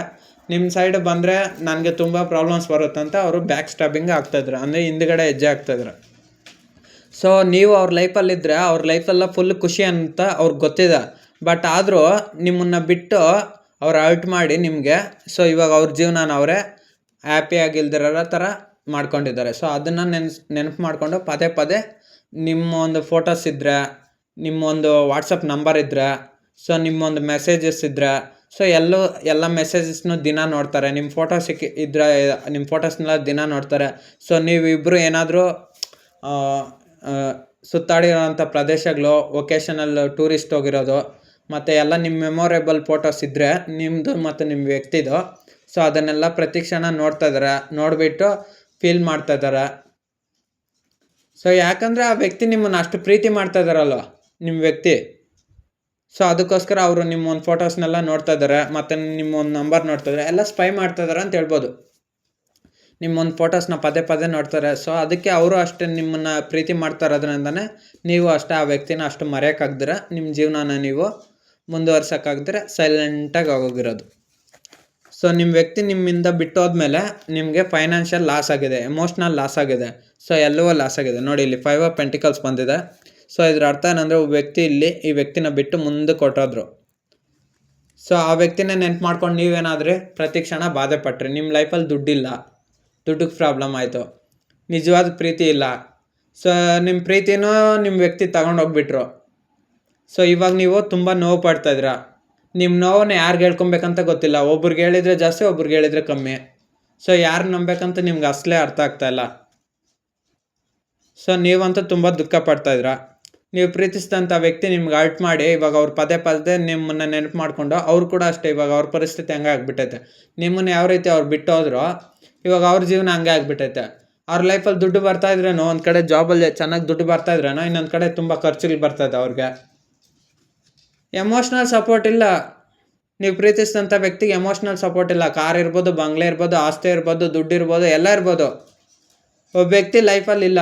ನಿಮ್ಮ ಸೈಡ್ ಬಂದರೆ ನನಗೆ ತುಂಬ ಪ್ರಾಬ್ಲಮ್ಸ್ ಬರುತ್ತಂತ ಅವರು ಬ್ಯಾಕ್ ಸ್ಟಾಬಿಂಗ್ ಆಗ್ತಾಯಿದ್ರು, ಅಂದರೆ ಹಿಂದ್ಗಡೆ ಹೆಜ್ಜೆ ಆಗ್ತಾಯಿದ್ರು. ಸೊ ನೀವು ಅವ್ರ ಲೈಫಲ್ಲಿದ್ದರೆ ಅವ್ರ ಲೈಫೆಲ್ಲ ಫುಲ್ ಖುಷಿ ಅಂತ ಅವ್ರಿಗೆ ಗೊತ್ತಿದೆ. ಬಟ್ ಆದರೂ ನಿಮ್ಮನ್ನು ಬಿಟ್ಟು ಅವ್ರು ಹರ್ಟ್ ಮಾಡಿ ನಿಮಗೆ, ಸೊ ಇವಾಗ ಅವ್ರ ಜೀವನನ ಅವರೇ ಹ್ಯಾಪಿಯಾಗಿಲ್ದಿರೋ ಥರ ಮಾಡ್ಕೊಂಡಿದ್ದಾರೆ. ಸೊ ಅದನ್ನು ನೆನಪು ಮಾಡಿಕೊಂಡು ಪದೇ ಪದೇ ನಿಮ್ಮ ಒಂದು ಫೋಟೋಸ್ ಇದ್ದರೆ, ನಿಮ್ಮೊಂದು ವಾಟ್ಸಪ್ ನಂಬರ್ ಇದ್ದರೆ, ಸೊ ನಿಮ್ಮೊಂದು ಮೆಸೇಜಸ್ ಇದ್ದರೆ, ಸೊ ಎಲ್ಲ ಮೆಸೇಜಸ್ನು ದಿನ ನೋಡ್ತಾರೆ. ನಿಮ್ಮ ಫೋಟೋ ಇದ್ದರೆ ನಿಮ್ಮ ಫೋಟೋಸ್ನೆಲ್ಲ ದಿನ ನೋಡ್ತಾರೆ. ಸೊ ನೀವಿಬ್ಬರು ಏನಾದರೂ ಸುತ್ತಾಡಿರೋಂಥ ಪ್ರದೇಶಗಳು, ವೊಕೇಶನಲ್ ಟೂರಿಸ್ಟ್ ಹೋಗಿರೋದು, ಮತ್ತು ಎಲ್ಲ ನಿಮ್ಮ ಮೆಮೊರೇಬಲ್ ಫೋಟೋಸ್ ಇದ್ದರೆ ನಿಮ್ಮದು ಮತ್ತು ನಿಮ್ಮ ವ್ಯಕ್ತಿದು, ಸೊ ಅದನ್ನೆಲ್ಲ ಪ್ರತಿ ಕ್ಷಣ ನೋಡ್ತಾಯಿದ್ದಾರೆ, ನೋಡಿಬಿಟ್ಟು ಫೀಲ್ ಮಾಡ್ತಾಯಿದ್ದಾರೆ. ಸೊ ಯಾಕಂದರೆ ಆ ವ್ಯಕ್ತಿ ನಿಮ್ಮನ್ನು ಅಷ್ಟು ಪ್ರೀತಿ ಮಾಡ್ತಾಯಿದ್ದಾರಲ್ವ ನಿಮ್ಮ ವ್ಯಕ್ತಿ. ಸೊ ಅದಕ್ಕೋಸ್ಕರ ಅವರು ನಿಮ್ಮ ಒಂದು ಫೋಟೋಸ್ನೆಲ್ಲ ನೋಡ್ತಾ ಇದ್ದಾರೆ, ಮತ್ತು ನಿಮ್ಮ ಒಂದು ನಂಬರ್ ನೋಡ್ತಾಯಿದ್ದಾರೆ, ಎಲ್ಲ ಸ್ಪೈ ಮಾಡ್ತಾಯಿದ್ದಾರೆ ಅಂತ ಹೇಳ್ಬೋದು. ನಿಮ್ಮೊಂದು ಫೋಟೋಸ್ನ ಪದೇ ಪದೇ ನೋಡ್ತಾರೆ. ಸೊ ಅದಕ್ಕೆ ಅವರು ಅಷ್ಟೇ ನಿಮ್ಮನ್ನು ಪ್ರೀತಿ ಮಾಡ್ತಾ ಇರೋದ್ರಿಂದನೇ ನೀವು ಅಷ್ಟೇ ಆ ವ್ಯಕ್ತಿನ ಅಷ್ಟು ಮರೆಯೋಕ್ಕಾಗ್ದಿರ, ನಿಮ್ಮ ಜೀವನನ ನೀವು ಮುಂದುವರ್ಸೋಕ್ಕಾಗ್ದಿರ ಸೈಲೆಂಟಾಗಿ ಆಗೋಗಿರೋದು. ಸೊ ನಿಮ್ಮ ವ್ಯಕ್ತಿ ನಿಮ್ಮಿಂದ ಬಿಟ್ಟೋದ್ಮೇಲೆ ನಿಮಗೆ ಫೈನಾನ್ಷಿಯಲ್ ಲಾಸ್ ಆಗಿದೆ, ಎಮೋಷ್ನಲ್ ಲಾಸ್ ಆಗಿದೆ, ಸೊ ಎಲ್ಲವೂ ಲಾಸ್ ಆಗಿದೆ. ನೋಡಿ ಇಲ್ಲಿ 5 ಆಫ್ ಪೆಂಟಿಕಲ್ಸ್ ಬಂದಿದೆ. ಸೊ ಇದ್ರ ಅರ್ಥ ಏನಂದರೆ ವ್ಯಕ್ತಿ ಇಲ್ಲಿ ಈ ವ್ಯಕ್ತಿನ ಬಿಟ್ಟು ಮುಂದೆ ಕೊಟ್ಟೋದ್ರು. ಸೊ ಆ ವ್ಯಕ್ತಿನೇ ನೆನ್ಪು ಮಾಡ್ಕೊಂಡು ನೀವೇನಾದರೆ ಪ್ರತಿ ಕ್ಷಣ ಬಾಧೆ ಪಟ್ರಿ. ನಿಮ್ಮ ಲೈಫಲ್ಲಿ ದುಡ್ಡಿಲ್ಲ, ದುಡ್ಡಿಗೆ ಪ್ರಾಬ್ಲಮ್ ಆಯಿತು, ನಿಜವಾದ ಪ್ರೀತಿ ಇಲ್ಲ. ಸೊ ನಿಮ್ಮ ಪ್ರೀತಿನೂ ನಿಮ್ಮ ವ್ಯಕ್ತಿ ತಗೊಂಡೋಗ್ಬಿಟ್ರು. ಸೊ ಇವಾಗ ನೀವು ತುಂಬ ನೋವು ಪಡ್ತಾಯಿದ್ರ. ನಿಮ್ಮ ನೋವನ್ನ ಯಾರಿಗೆ ಹೇಳ್ಕೊಬೇಕಂತ ಗೊತ್ತಿಲ್ಲ. ಒಬ್ರಿಗೆ ಹೇಳಿದರೆ ಜಾಸ್ತಿ, ಒಬ್ರಿಗೆ ಹೇಳಿದರೆ ಕಮ್ಮಿ. ಸೊ ಯಾರು ನಂಬೇಕಂತ ನಿಮ್ಗೆ ಅಸಲೇ ಅರ್ಥ ಆಗ್ತಾಯಿಲ್ಲ. ಸೊ ನೀವಂತೂ ತುಂಬ ದುಃಖ ಪಡ್ತಾಯಿದ್ರ. ನೀವು ಪ್ರೀತಿಸಿದಂಥ ವ್ಯಕ್ತಿ ನಿಮ್ಗೆ ಹರ್ಟ್ ಮಾಡಿ ಇವಾಗ ಅವ್ರು ಪದೇ ಪದೇ ನಿಮ್ಮನ್ನು ನೆನಪು ಮಾಡಿಕೊಂಡು, ಅವ್ರು ಕೂಡ ಅಷ್ಟೇ ಇವಾಗ ಅವ್ರ ಪರಿಸ್ಥಿತಿ ಹಂಗೆ ಆಗ್ಬಿಟ್ಟೈತೆ. ನಿಮ್ಮನ್ನು ಯಾವ ರೀತಿ ಅವ್ರು ಬಿಟ್ಟೋದ್ರು, ಇವಾಗ ಅವ್ರ ಜೀವನ ಹಂಗೆ ಆಗ್ಬಿಟ್ಟೈತೆ. ಅವ್ರ ಲೈಫಲ್ಲಿ ದುಡ್ಡು ಬರ್ತಾಯಿದ್ರೇನೋ, ಒಂದು ಕಡೆ ಜಾಬಲ್ಲಿ ಚೆನ್ನಾಗಿ ದುಡ್ಡು ಬರ್ತಾಯಿದ್ರೇನೋ, ಇನ್ನೊಂದು ಕಡೆ ತುಂಬ ಖರ್ಚುಗಳು ಬರ್ತಾಯಿದೆ ಅವ್ರಿಗೆ. ಎಮೋಷ್ನಲ್ ಸಪೋರ್ಟ್ ಇಲ್ಲ. ನೀವು ಪ್ರೀತಿಸಿದಂಥ ವ್ಯಕ್ತಿಗೆ ಎಮೋಷ್ನಲ್ ಸಪೋರ್ಟ್ ಇಲ್ಲ. ಕಾರ್ ಇರ್ಬೋದು, ಬಂಗ್ಲೆ ಇರ್ಬೋದು, ಆಸ್ತಿ ಇರ್ಬೋದು, ದುಡ್ಡು ಇರ್ಬೋದು, ಎಲ್ಲ ಇರ್ಬೋದು. ಒಬ್ಬ ವ್ಯಕ್ತಿ ಲೈಫಲ್ಲಿ ಇಲ್ಲ.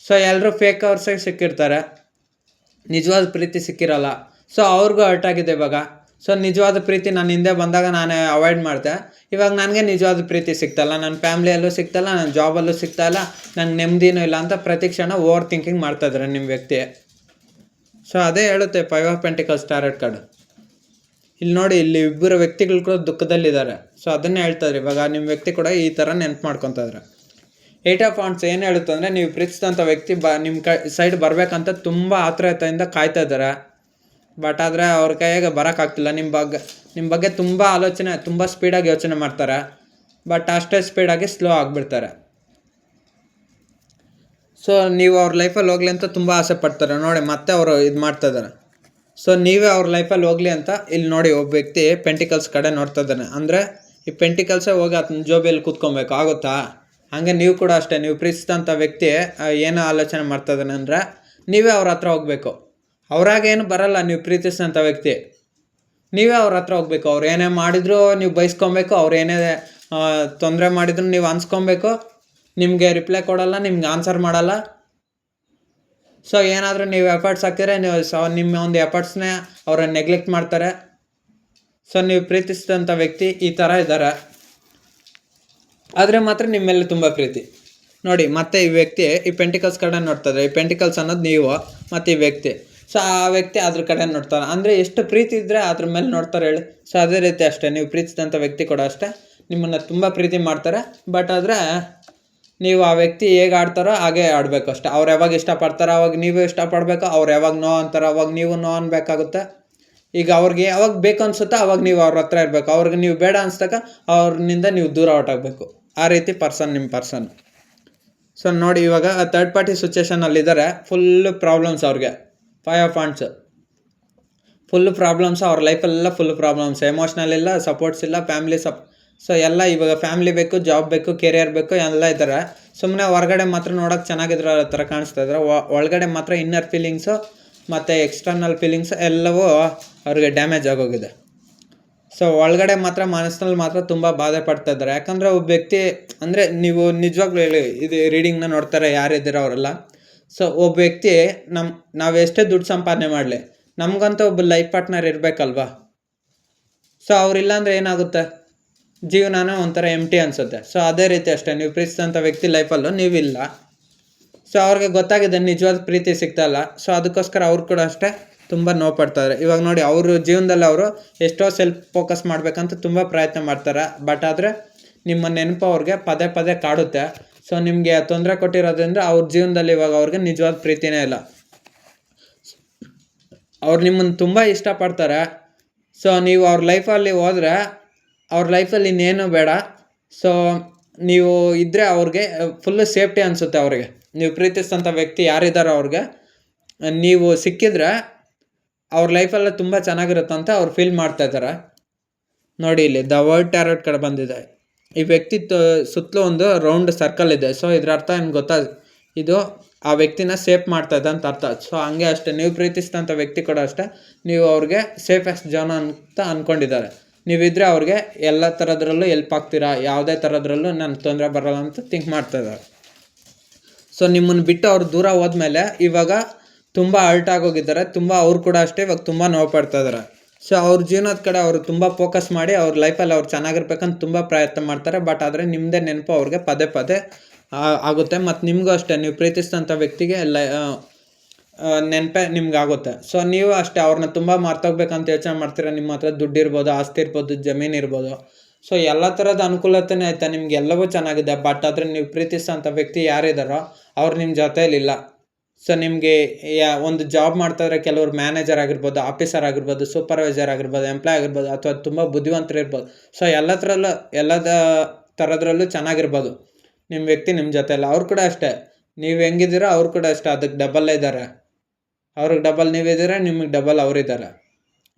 ಸೊ ಎಲ್ಲರೂ ಫೇಕ್ ಅವ್ರ್ಸಾಗಿ ಸಿಕ್ಕಿರ್ತಾರೆ, ನಿಜವಾದ ಪ್ರೀತಿ ಸಿಕ್ಕಿರಲ್ಲ. ಸೊ ಅವ್ರಿಗೂ ಹರ್ಟ್ ಆಗಿದೆ ಇವಾಗ. ಸೊ ನಿಜವಾದ ಪ್ರೀತಿ ನಾನು ಹಿಂದೆ ಬಂದಾಗ ನಾನು ಅವಾಯ್ಡ್ ಮಾಡಿದೆ, ಇವಾಗ ನನಗೆ ನಿಜವಾದ ಪ್ರೀತಿ ಸಿಗ್ತಾಯಿಲ್ಲ, ನನ್ನ ಫ್ಯಾಮ್ಲಿಯಲ್ಲೂ ಸಿಗ್ತಾಯಿಲ್ಲ, ನನ್ನ ಜಾಬಲ್ಲೂ ಸಿಗ್ತಾಯಿಲ್ಲ, ನಂಗೆ ನೆಮ್ಮದಿನೂ ಇಲ್ಲ ಅಂತ ಪ್ರತಿ ಕ್ಷಣ ಓವರ್ ಥಿಂಕಿಂಗ್ ಮಾಡ್ತಾಯಿದ್ದಾರೆ ನಿಮ್ಮ ವ್ಯಕ್ತಿ. ಸೊ ಅದೇ ಹೇಳುತ್ತೆ 5 ಆಫ್ ಪೆಂಟಿಕಲ್ಸ್ ಟಾರೆಟ್ ಕಾರ್ಡ್. ಇಲ್ಲಿ ನೋಡಿ, ಇಲ್ಲಿ ಇಬ್ಬರು ವ್ಯಕ್ತಿಗಳು ಕೂಡ ದುಃಖದಲ್ಲಿದ್ದಾರೆ. ಸೊ ಅದನ್ನೇ ಹೇಳ್ತಾಯಿದ್ರು. ಇವಾಗ ನಿಮ್ಮ ವ್ಯಕ್ತಿ ಕೂಡ ಈ ಥರ ನೆನಪು ಮಾಡ್ಕೊತಾಯಿದ್ರೆ. 8 ಆಫ್ ವಾಂಡ್ಸ್ ಏನು ಹೇಳುತ್ತೆ ಅಂದರೆ, ನೀವು ಪ್ರೀತಿಸಿದಂಥ ವ್ಯಕ್ತಿ ನಿಮ್ಮ ಸೈಡ್ ಬರಬೇಕಂತ ತುಂಬ ಆತುರತೆಯಿಂದ ಕಾಯ್ತಾ ಇದ್ದಾರೆ. ಬಟ್ ಆದರೆ ಅವ್ರ ಕೈಯಾಗೆ ಬರೋಕ್ಕಾಗ್ತಿಲ್ಲ. ನಿಮ್ಮ ಬಗ್ಗೆ ತುಂಬ ಆಲೋಚನೆ, ತುಂಬ ಸ್ಪೀಡಾಗಿ ಯೋಚನೆ ಮಾಡ್ತಾರೆ. ಬಟ್ ಅಷ್ಟೇ ಸ್ಪೀಡಾಗಿ ಸ್ಲೋ ಆಗಿಬಿಡ್ತಾರೆ. ಸೊ ನೀವು ಅವ್ರ ಲೈಫಲ್ಲಿ ಹೋಗ್ಲಿ ಅಂತ ತುಂಬ ಆಸೆ ಪಡ್ತಾರೆ. ನೋಡಿ ಮತ್ತೆ ಅವರು ಇದು ಮಾಡ್ತಾಯಿದ್ದಾರೆ. ಸೊ ನೀವೇ ಅವ್ರ ಲೈಫಲ್ಲಿ ಹೋಗಲಿ ಅಂತ ಇಲ್ಲಿ ನೋಡಿ ಒಬ್ಬ ವ್ಯಕ್ತಿ ಪೆಂಟಿಕಲ್ಸ್ ಕಡೆ ನೋಡ್ತಾ ಇದ್ದಾನೆ. ಅಂದರೆ ಈ ಪೆಂಟಿಕಲ್ಸೇ ಹೋಗಿ ಆತನ ಜೋಬಿಯಲ್ಲಿ ಕೂತ್ಕೊಬೇಕು ಆಗುತ್ತಾ? ಹಾಗೆ ನೀವು ಕೂಡ ಅಷ್ಟೇ, ನೀವು ಪ್ರೀತಿಸಿದಂಥ ವ್ಯಕ್ತಿ ಏನೋ ಆಲೋಚನೆ ಮಾಡ್ತಾಯಿದ್ದಾನೆ ಅಂದರೆ ನೀವೇ ಅವ್ರ ಹತ್ರ ಹೋಗಬೇಕು. ಅವ್ರಾಗೇನು ಬರಲ್ಲ. ನೀವು ಪ್ರೀತಿಸಿದಂಥ ವ್ಯಕ್ತಿ ನೀವೇ ಅವ್ರ ಹತ್ರ ಹೋಗ್ಬೇಕು. ಅವ್ರು ಏನೇ ಮಾಡಿದರೂ ನೀವು ಬಯಸ್ಕೊಬೇಕು, ಅವ್ರು ಏನೇ ತೊಂದರೆ ಮಾಡಿದ್ರು ನೀವು ಅನ್ಸ್ಕೊಬೇಕು. ನಿಮಗೆ ರಿಪ್ಲೈ ಕೊಡಲ್ಲ, ನಿಮ್ಗೆ ಆನ್ಸರ್ ಮಾಡಲ್ಲ. ಸೊ ಏನಾದರೂ ನೀವು ಎಫರ್ಟ್ಸ್ ಹಾಕಿದ್ರೆ ನಿಮ್ಮ ಒಂದು ಎಫರ್ಟ್ಸ್ನೇ ಅವರ ನೆಗ್ಲೆಕ್ಟ್ ಮಾಡ್ತಾರೆ. ಸೊ ನೀವು ಪ್ರೀತಿಸಿದಂಥ ವ್ಯಕ್ತಿ ಈ ಥರ ಇದ್ದಾರೆ, ಆದರೆ ಮಾತ್ರ ನಿಮ್ಮ ಮೇಲೆ ತುಂಬ ಪ್ರೀತಿ. ನೋಡಿ ಮತ್ತೆ ಈ ವ್ಯಕ್ತಿ ಈ ಪೆಂಟಿಕಲ್ಸ್ ಕಡೆ ನೋಡ್ತಾರೆ. ಈ ಪೆಂಟಿಕಲ್ಸ್ ಅನ್ನೋದು ನೀವು ಮತ್ತು ಈ ವ್ಯಕ್ತಿ. ಸೊ ಆ ವ್ಯಕ್ತಿ ಅದ್ರ ಕಡೆ ನೋಡ್ತಾರೆ. ಅಂದರೆ ಎಷ್ಟು ಪ್ರೀತಿ ಇದ್ದರೆ ಅದ್ರ ಮೇಲೆ ನೋಡ್ತಾರೆ ಹೇಳಿ. ಸೊ ಅದೇ ರೀತಿ ಅಷ್ಟೇ, ನೀವು ಪ್ರೀತಿಸಿದಂಥ ವ್ಯಕ್ತಿ ಕೂಡ ಅಷ್ಟೇ ನಿಮ್ಮನ್ನು ತುಂಬ ಪ್ರೀತಿ ಮಾಡ್ತಾರೆ. ಬಟ್ ಆದರೆ ನೀವು ಆ ವ್ಯಕ್ತಿ ಹೇಗೆ ಆಡ್ತಾರೋ ಹಾಗೆ ಆಡಬೇಕು ಅಷ್ಟೇ. ಅವ್ರು ಯಾವಾಗ ಇಷ್ಟಪಡ್ತಾರೋ ಅವಾಗ ನೀವು ಇಷ್ಟಪಡಬೇಕು. ಅವ್ರು ಯಾವಾಗ ನೋ ಅಂತಾರೋ ಅವಾಗ ನೀವು ನೋ ಅನ್ಬೇಕಾಗುತ್ತೆ. ಈಗ ಅವ್ರಿಗೆ ಯಾವಾಗ ಬೇಕು ಅನಿಸುತ್ತೋ ಅವಾಗ ನೀವು ಅವ್ರ ಹತ್ರ ಇರಬೇಕು. ಅವ್ರಿಗೆ ನೀವು ಬೇಡ ಅನ್ಸ್ದಾಗ ಅವ್ರನ್ನಿಂದ ನೀವು ದೂರ ಹೊರಟಾಗಬೇಕು. ಆ ರೀತಿ ನಿಮ್ಮ ಪರ್ಸನ್. ಸೊ ನೋಡಿ ಇವಾಗ ಥರ್ಡ್ ಪಾರ್ಟಿ ಸಿಚುವೇಷನಲ್ಲಿದ್ದಾರೆ. ಫುಲ್ಲು ಪ್ರಾಬ್ಲಮ್ಸ್ ಅವ್ರಿಗೆ. 5 ಆಫ್ ವಾಂಡ್ಸ್ ಫುಲ್ಲು ಪ್ರಾಬ್ಲಮ್ಸ್. ಅವ್ರ ಲೈಫಲ್ಲೆಲ್ಲ ಫುಲ್ ಪ್ರಾಬ್ಲಮ್ಸ್. ಎಮೋಷ್ನಲ್ ಇಲ್ಲ, ಸಪೋರ್ಟ್ಸ್ ಇಲ್ಲ, ಫ್ಯಾಮಿಲಿ ಸೊ ಎಲ್ಲ ಇವಾಗ ಫ್ಯಾಮಿಲಿ ಬೇಕು, ಜಾಬ್ ಬೇಕು, ಕೆರಿಯರ್ ಬೇಕು, ಎಲ್ಲ ಇದ್ದಾರೆ. ಸುಮ್ಮನೆ ಹೊರಗಡೆ ಮಾತ್ರ ನೋಡೋಕೆ ಚೆನ್ನಾಗಿರೋ ಥರ ಕಾಣಿಸ್ತಾ ಇದ್ದಾರೆ. ಒಳಗಡೆ ಮಾತ್ರ ಇನ್ನರ್ ಫೀಲಿಂಗ್ಸು ಮತ್ತು ಎಕ್ಸ್ಟರ್ನಲ್ ಫೀಲಿಂಗ್ಸ್ ಎಲ್ಲವೂ ಅವ್ರಿಗೆ ಡ್ಯಾಮೇಜ್ ಆಗೋಗಿದೆ. ಸೊ ಒಳಗಡೆ ಮಾತ್ರ ಮನಸ್ಸಿನಲ್ಲಿ ಮಾತ್ರ ತುಂಬ ಬಾಧೆ ಪಡ್ತಾ ಇದ್ದಾರೆ. ಯಾಕಂದರೆ ಒಬ್ಬ ವ್ಯಕ್ತಿ ಅಂದರೆ ನೀವು ನಿಜವಾಗ್ಲೂ ಹೇಳಿ ಇದು ರೀಡಿಂಗ್ನ ನೋಡ್ತಾರೆ ಯಾರಿದ್ದೀರೋ ಅವರೆಲ್ಲ. ಸೊ ಒಬ್ಬ ವ್ಯಕ್ತಿ ನಾವು ಎಷ್ಟೇ ದುಡ್ಡು ಸಂಪಾದನೆ ಮಾಡಲಿ, ನಮಗಂತ ಒಬ್ಬ ಲೈಫ್ ಪಾರ್ಟ್ನರ್ ಇರಬೇಕಲ್ವಾ. ಸೊ ಅವರಿಲ್ಲ ಅಂದರೆ ಏನಾಗುತ್ತೆ, ಜೀವನನೇ ಒಂಥರ ಎಂಟಿ ಅನಿಸುತ್ತೆ. ಸೊ ಅದೇ ರೀತಿ ಅಷ್ಟೇ, ನೀವು ಪ್ರೀತಿಸಿದಂಥ ವ್ಯಕ್ತಿ ಲೈಫಲ್ಲೂ ನೀವಿಲ್ಲ. ಸೊ ಅವ್ರಿಗೆ ಗೊತ್ತಾಗಿದೆ ನಿಜವಾದ ಪ್ರೀತಿ ಸಿಗ್ತಾಯಿಲ್ಲ. ಸೊ ಅದಕ್ಕೋಸ್ಕರ ಅವ್ರು ಕೂಡ ಅಷ್ಟೇ ತುಂಬ ನೋವು ಪಡ್ತಾರೆ. ಇವಾಗ ನೋಡಿ, ಅವರು ಜೀವನದಲ್ಲಿ ಅವರು ಎಷ್ಟೋ ಸೆಲ್ಫ್ ಫೋಕಸ್ ಮಾಡಬೇಕಂತ ತುಂಬ ಪ್ರಯತ್ನ ಮಾಡ್ತಾರೆ. ಬಟ್ ಆದರೆ ನಿಮ್ಮ ನೆನಪು ಅವ್ರಿಗೆ ಪದೇ ಪದೇ ಕಾಡುತ್ತೆ. ಸೊ ನಿಮಗೆ ತೊಂದರೆ ಕೊಟ್ಟಿರೋದ್ರಿಂದ ಅವ್ರ ಜೀವನದಲ್ಲಿ ಇವಾಗ ಅವ್ರಿಗೆ ನಿಜವಾದ ಪ್ರೀತಿನೇ ಇಲ್ಲ. ಅವ್ರು ನಿಮ್ಮನ್ನು ತುಂಬ ಇಷ್ಟಪಡ್ತಾರೆ. ಸೊ ನೀವು ಅವ್ರ ಲೈಫಲ್ಲಿ ಹೋದರೆ ಅವ್ರ ಲೈಫಲ್ಲಿ ಇನ್ನೇನು ಬೇಡ. ಸೊ ನೀವು ಇದ್ದರೆ ಅವ್ರಿಗೆ ಫುಲ್ಲು ಸೇಫ್ಟಿ ಅನಿಸುತ್ತೆ. ಅವ್ರಿಗೆ ನೀವು ಪ್ರೀತಿಸಿದಂಥ ವ್ಯಕ್ತಿ ಯಾರಿದ್ದಾರೋ ಅವ್ರಿಗೆ ನೀವು ಸಿಕ್ಕಿದ್ರೆ ಅವ್ರ ಲೈಫೆಲ್ಲ ತುಂಬ ಚೆನ್ನಾಗಿರುತ್ತಂತ ಅವ್ರು ಫೀಲ್ ಮಾಡ್ತಾಯಿದ್ದಾರೆ. ನೋಡಿ, ಇಲ್ಲಿ ದ ವರ್ಲ್ಡ್ ಟ್ಯಾರೋಟ್ ಕಡೆ ಬಂದಿದೆ. ಈ ವ್ಯಕ್ತಿ ಸುತ್ತಲೂ ಒಂದು ರೌಂಡ್ ಸರ್ಕಲ್ ಇದೆ. ಸೊ ಇದ್ರ ಅರ್ಥ ಏನು ಗೊತ್ತಾ, ಇದು ಆ ವ್ಯಕ್ತಿನ ಸೇಫ್ ಮಾಡ್ತಾಯಿದೆ ಅಂತ ಅರ್ಥ. ಸೊ ಹಂಗೆ ಅಷ್ಟೇ, ನೀವು ಪ್ರೀತಿಸಿದಂಥ ವ್ಯಕ್ತಿ ಕೂಡ ಅಷ್ಟೇ, ನೀವು ಅವ್ರಿಗೆ ಸೇಫೆಸ್ಟ್ ಜೋನ್ ಅಂತ ಅಂದ್ಕೊಂಡಿದ್ದಾರೆ. ನೀವಿದ್ದರೆ ಅವ್ರಿಗೆ ಎಲ್ಲ ಥರದ್ರಲ್ಲೂ ಎಲ್ಪ್ ಆಗ್ತೀರಾ, ಯಾವುದೇ ಥರದ್ರಲ್ಲೂ ನನಗೆ ತೊಂದರೆ ಬರೋಲ್ಲ ಅಂತ ಥಿಂಕ್ ಮಾಡ್ತಾಯಿದ್ದಾರೆ. ಸೊ ನಿಮ್ಮನ್ನು ಬಿಟ್ಟು ಅವ್ರು ದೂರ ಹೋದ್ಮೇಲೆ ಇವಾಗ ತುಂಬ ಹರ್ಟ್ ಆಗೋಗಿದ್ದಾರೆ. ತುಂಬ ಅವ್ರು ಕೂಡ ಅಷ್ಟೇ ಇವಾಗ ತುಂಬ ನೋವು ಪಡ್ತಾ ಇದ್ದಾರೆ. ಸೊ ಅವ್ರ ಜೀವನದ ಕಡೆ ಅವರು ತುಂಬ ಫೋಕಸ್ ಮಾಡಿ ಅವ್ರ ಲೈಫಲ್ಲಿ ಅವ್ರು ಚೆನ್ನಾಗಿರ್ಬೇಕಂತ ತುಂಬ ಪ್ರಯತ್ನ ಮಾಡ್ತಾರೆ. ಬಟ್ ಆದರೆ ನಿಮ್ಮದೇ ನೆನಪು ಅವ್ರಿಗೆ ಪದೇ ಪದೇ ಆಗುತ್ತೆ. ಮತ್ತು ನಿಮಗೂ ಅಷ್ಟೇ, ನೀವು ಪ್ರೀತಿಸಿದಂಥ ವ್ಯಕ್ತಿಗೆ ನೆನಪೇ ನಿಮ್ಗೆ ಆಗುತ್ತೆ. ಸೊ ನೀವು ಅಷ್ಟೇ ಅವ್ರನ್ನ ತುಂಬ ಮರ್ತೋಗ್ಬೇಕಂತ ಯೋಚನೆ ಮಾಡ್ತೀರಾ. ನಿಮ್ಮ ಹತ್ರ ದುಡ್ಡು ಇರ್ಬೋದು, ಆಸ್ತಿ ಇರ್ಬೋದು, ಜಮೀನು ಇರ್ಬೋದು. ಸೊ ಎಲ್ಲ ಥರದ ಅನುಕೂಲತೆನೇ ಆಯ್ತಾ, ನಿಮ್ಗೆ ಎಲ್ಲವೂ ಚೆನ್ನಾಗಿದೆ. ಬಟ್ ಆದರೆ ನೀವು ಪ್ರೀತಿಸೋಂಥ ವ್ಯಕ್ತಿ ಯಾರಿದ್ದಾರೋ ಅವ್ರು ನಿಮ್ಮ ಜೊತೆಯಲ್ಲಿಲ್ಲ. ಸೊ ನಿಮಗೆ ಒಂದು ಜಾಬ್ ಮಾಡ್ತಾಯಿದ್ರೆ ಕೆಲವರು ಮ್ಯಾನೇಜರ್ ಆಗಿರ್ಬೋದು, ಆಫೀಸರ್ ಆಗಿರ್ಬೋದು, ಸೂಪರ್ವೈಸರ್ ಆಗಿರ್ಬೋದು, ಎಂಪ್ಲಾಯ್ ಆಗಿರ್ಬೋದು, ಅಥವಾ ತುಂಬ ಬುದ್ಧಿವಂತರು ಇರ್ಬೋದು. ಸೊ ಎಲ್ಲ ಥರದ್ರಲ್ಲೂ ಚೆನ್ನಾಗಿರ್ಬೋದು. ನಿಮ್ಮ ವ್ಯಕ್ತಿ ನಿಮ್ಮ ಜೊತೆ ಇಲ್ಲ. ಅವ್ರು ಕೂಡ ಅಷ್ಟೇ, ನೀವು ಹೆಂಗಿದ್ದೀರೋ ಅವ್ರು ಕೂಡ ಅಷ್ಟೇ, ಅದಕ್ಕೆ ಡಬಲ್ ಇದ್ದಾರೆ. ಅವ್ರಿಗೆ ಡಬಲ್ ನೀವಿದ್ದೀರಾ, ನಿಮಗೆ ಡಬಲ್ ಅವರಿದ್ದಾರೆ,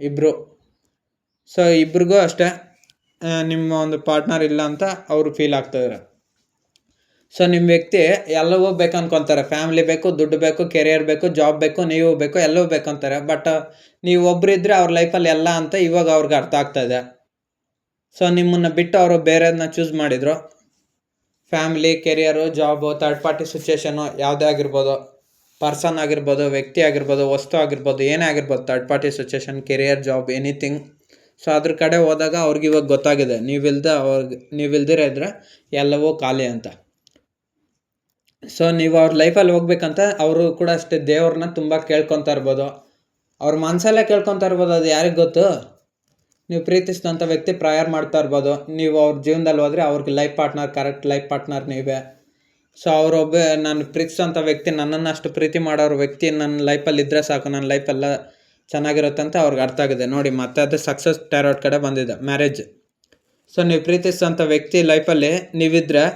ಇಬ್ಬರು. ಸೊ ಇಬ್ರಿಗೂ ಅಷ್ಟೇ ನಿಮ್ಮ ಒಂದು ಪಾರ್ಟ್ನರ್ ಇಲ್ಲ ಅಂತ ಅವರು ಫೀಲ್ ಆಗ್ತಾಯಿದ್ದಾರೆ. ಸೊ ನಿಮ್ಮ ವ್ಯಕ್ತಿ ಎಲ್ಲವೂ ಬೇಕು ಅನ್ಕೊತಾರೆ. ಫ್ಯಾಮಿಲಿ ಬೇಕು, ದುಡ್ಡು ಬೇಕು, ಕೆರಿಯರ್ ಬೇಕು, ಜಾಬ್ ಬೇಕು, ನೀವು ಬೇಕು, ಎಲ್ಲವೂ ಬೇಕು ಅಂತಾರೆ. ಬಟ್ ನೀವು ಒಬ್ಬರಿದ್ದರೆ ಅವ್ರ ಲೈಫಲ್ಲಿ ಎಲ್ಲ ಅಂತ ಇವಾಗ ಅವ್ರಿಗೆ ಅರ್ಥ ಆಗ್ತಾಯಿದೆ. ಸೊ ನಿಮ್ಮನ್ನು ಬಿಟ್ಟು ಅವರು ಬೇರೆದನ್ನ ಚೂಸ್ ಮಾಡಿದರು. Family, career, job, third party situation ಯಾವುದೇ ಆಗಿರ್ಬೋದು, ಪರ್ಸನ್ ಆಗಿರ್ಬೋದು, ವ್ಯಕ್ತಿ ಆಗಿರ್ಬೋದು, ವಸ್ತು ಆಗಿರ್ಬೋದು, ಏನೇ ಆಗಿರ್ಬೋದು, third party situation, career, job, anything. So ಅದ್ರ ಕಡೆ ಹೋದಾಗ ಅವ್ರಿಗೆ ಇವಾಗ ಗೊತ್ತಾಗಿದೆ, ನೀವಿಲ್ದಿರ ಇದ್ದರೆ ಎಲ್ಲವೂ ಖಾಲಿ ಅಂತ. ಸೊ ನೀವು ಅವ್ರ ಲೈಫಲ್ಲಿ ಹೋಗ್ಬೇಕಂತ ಅವರು ಕೂಡ ಅಷ್ಟೇ ದೇವ್ರನ್ನ ತುಂಬ ಕೇಳ್ಕೊತಾ ಇರ್ಬೋದು. ಅವ್ರ ಮನಸಲ್ಲೇ ಕೇಳ್ಕೊತಾ ಇರ್ಬೋದು, ಅದು ಯಾರಿಗೆ ಗೊತ್ತು. ನೀವು ಪ್ರೀತಿಸಿದಂಥ ವ್ಯಕ್ತಿ ಪ್ರೇಯರ್ ಮಾಡ್ತಾ ಇರ್ಬೋದು. ನೀವು ಅವ್ರ ಜೀವನದಲ್ಲಿ ಹೋದರೆ ಅವ್ರಿಗೆ life partner, correct life partner ನೀವೇ. ಸೊ ನಾನು ಪ್ರೀತಿಸೋಂಥ ವ್ಯಕ್ತಿ, ನನ್ನನ್ನು ಅಷ್ಟು ಪ್ರೀತಿ ಮಾಡೋರ ವ್ಯಕ್ತಿ ನನ್ನ ಲೈಫಲ್ಲಿ ಇದ್ದರೆ ಸಾಕು, ನನ್ನ ಲೈಫೆಲ್ಲ ಚೆನ್ನಾಗಿರುತ್ತೆ ಅಂತ ಅವ್ರಿಗೆ ಅರ್ಥ ಆಗಿದೆ. ನೋಡಿ, ಮತ್ತೆ ಅದು ಸಕ್ಸಸ್ ಟ್ಯಾರೋಟ್ ಕಡೆ ಬಂದಿದೆ, ಮ್ಯಾರೇಜ್. ಸೊ ನೀವು ಪ್ರೀತಿಸೋಂಥ ವ್ಯಕ್ತಿ ಲೈಫಲ್ಲಿ ನೀವಿದ್ದರೆ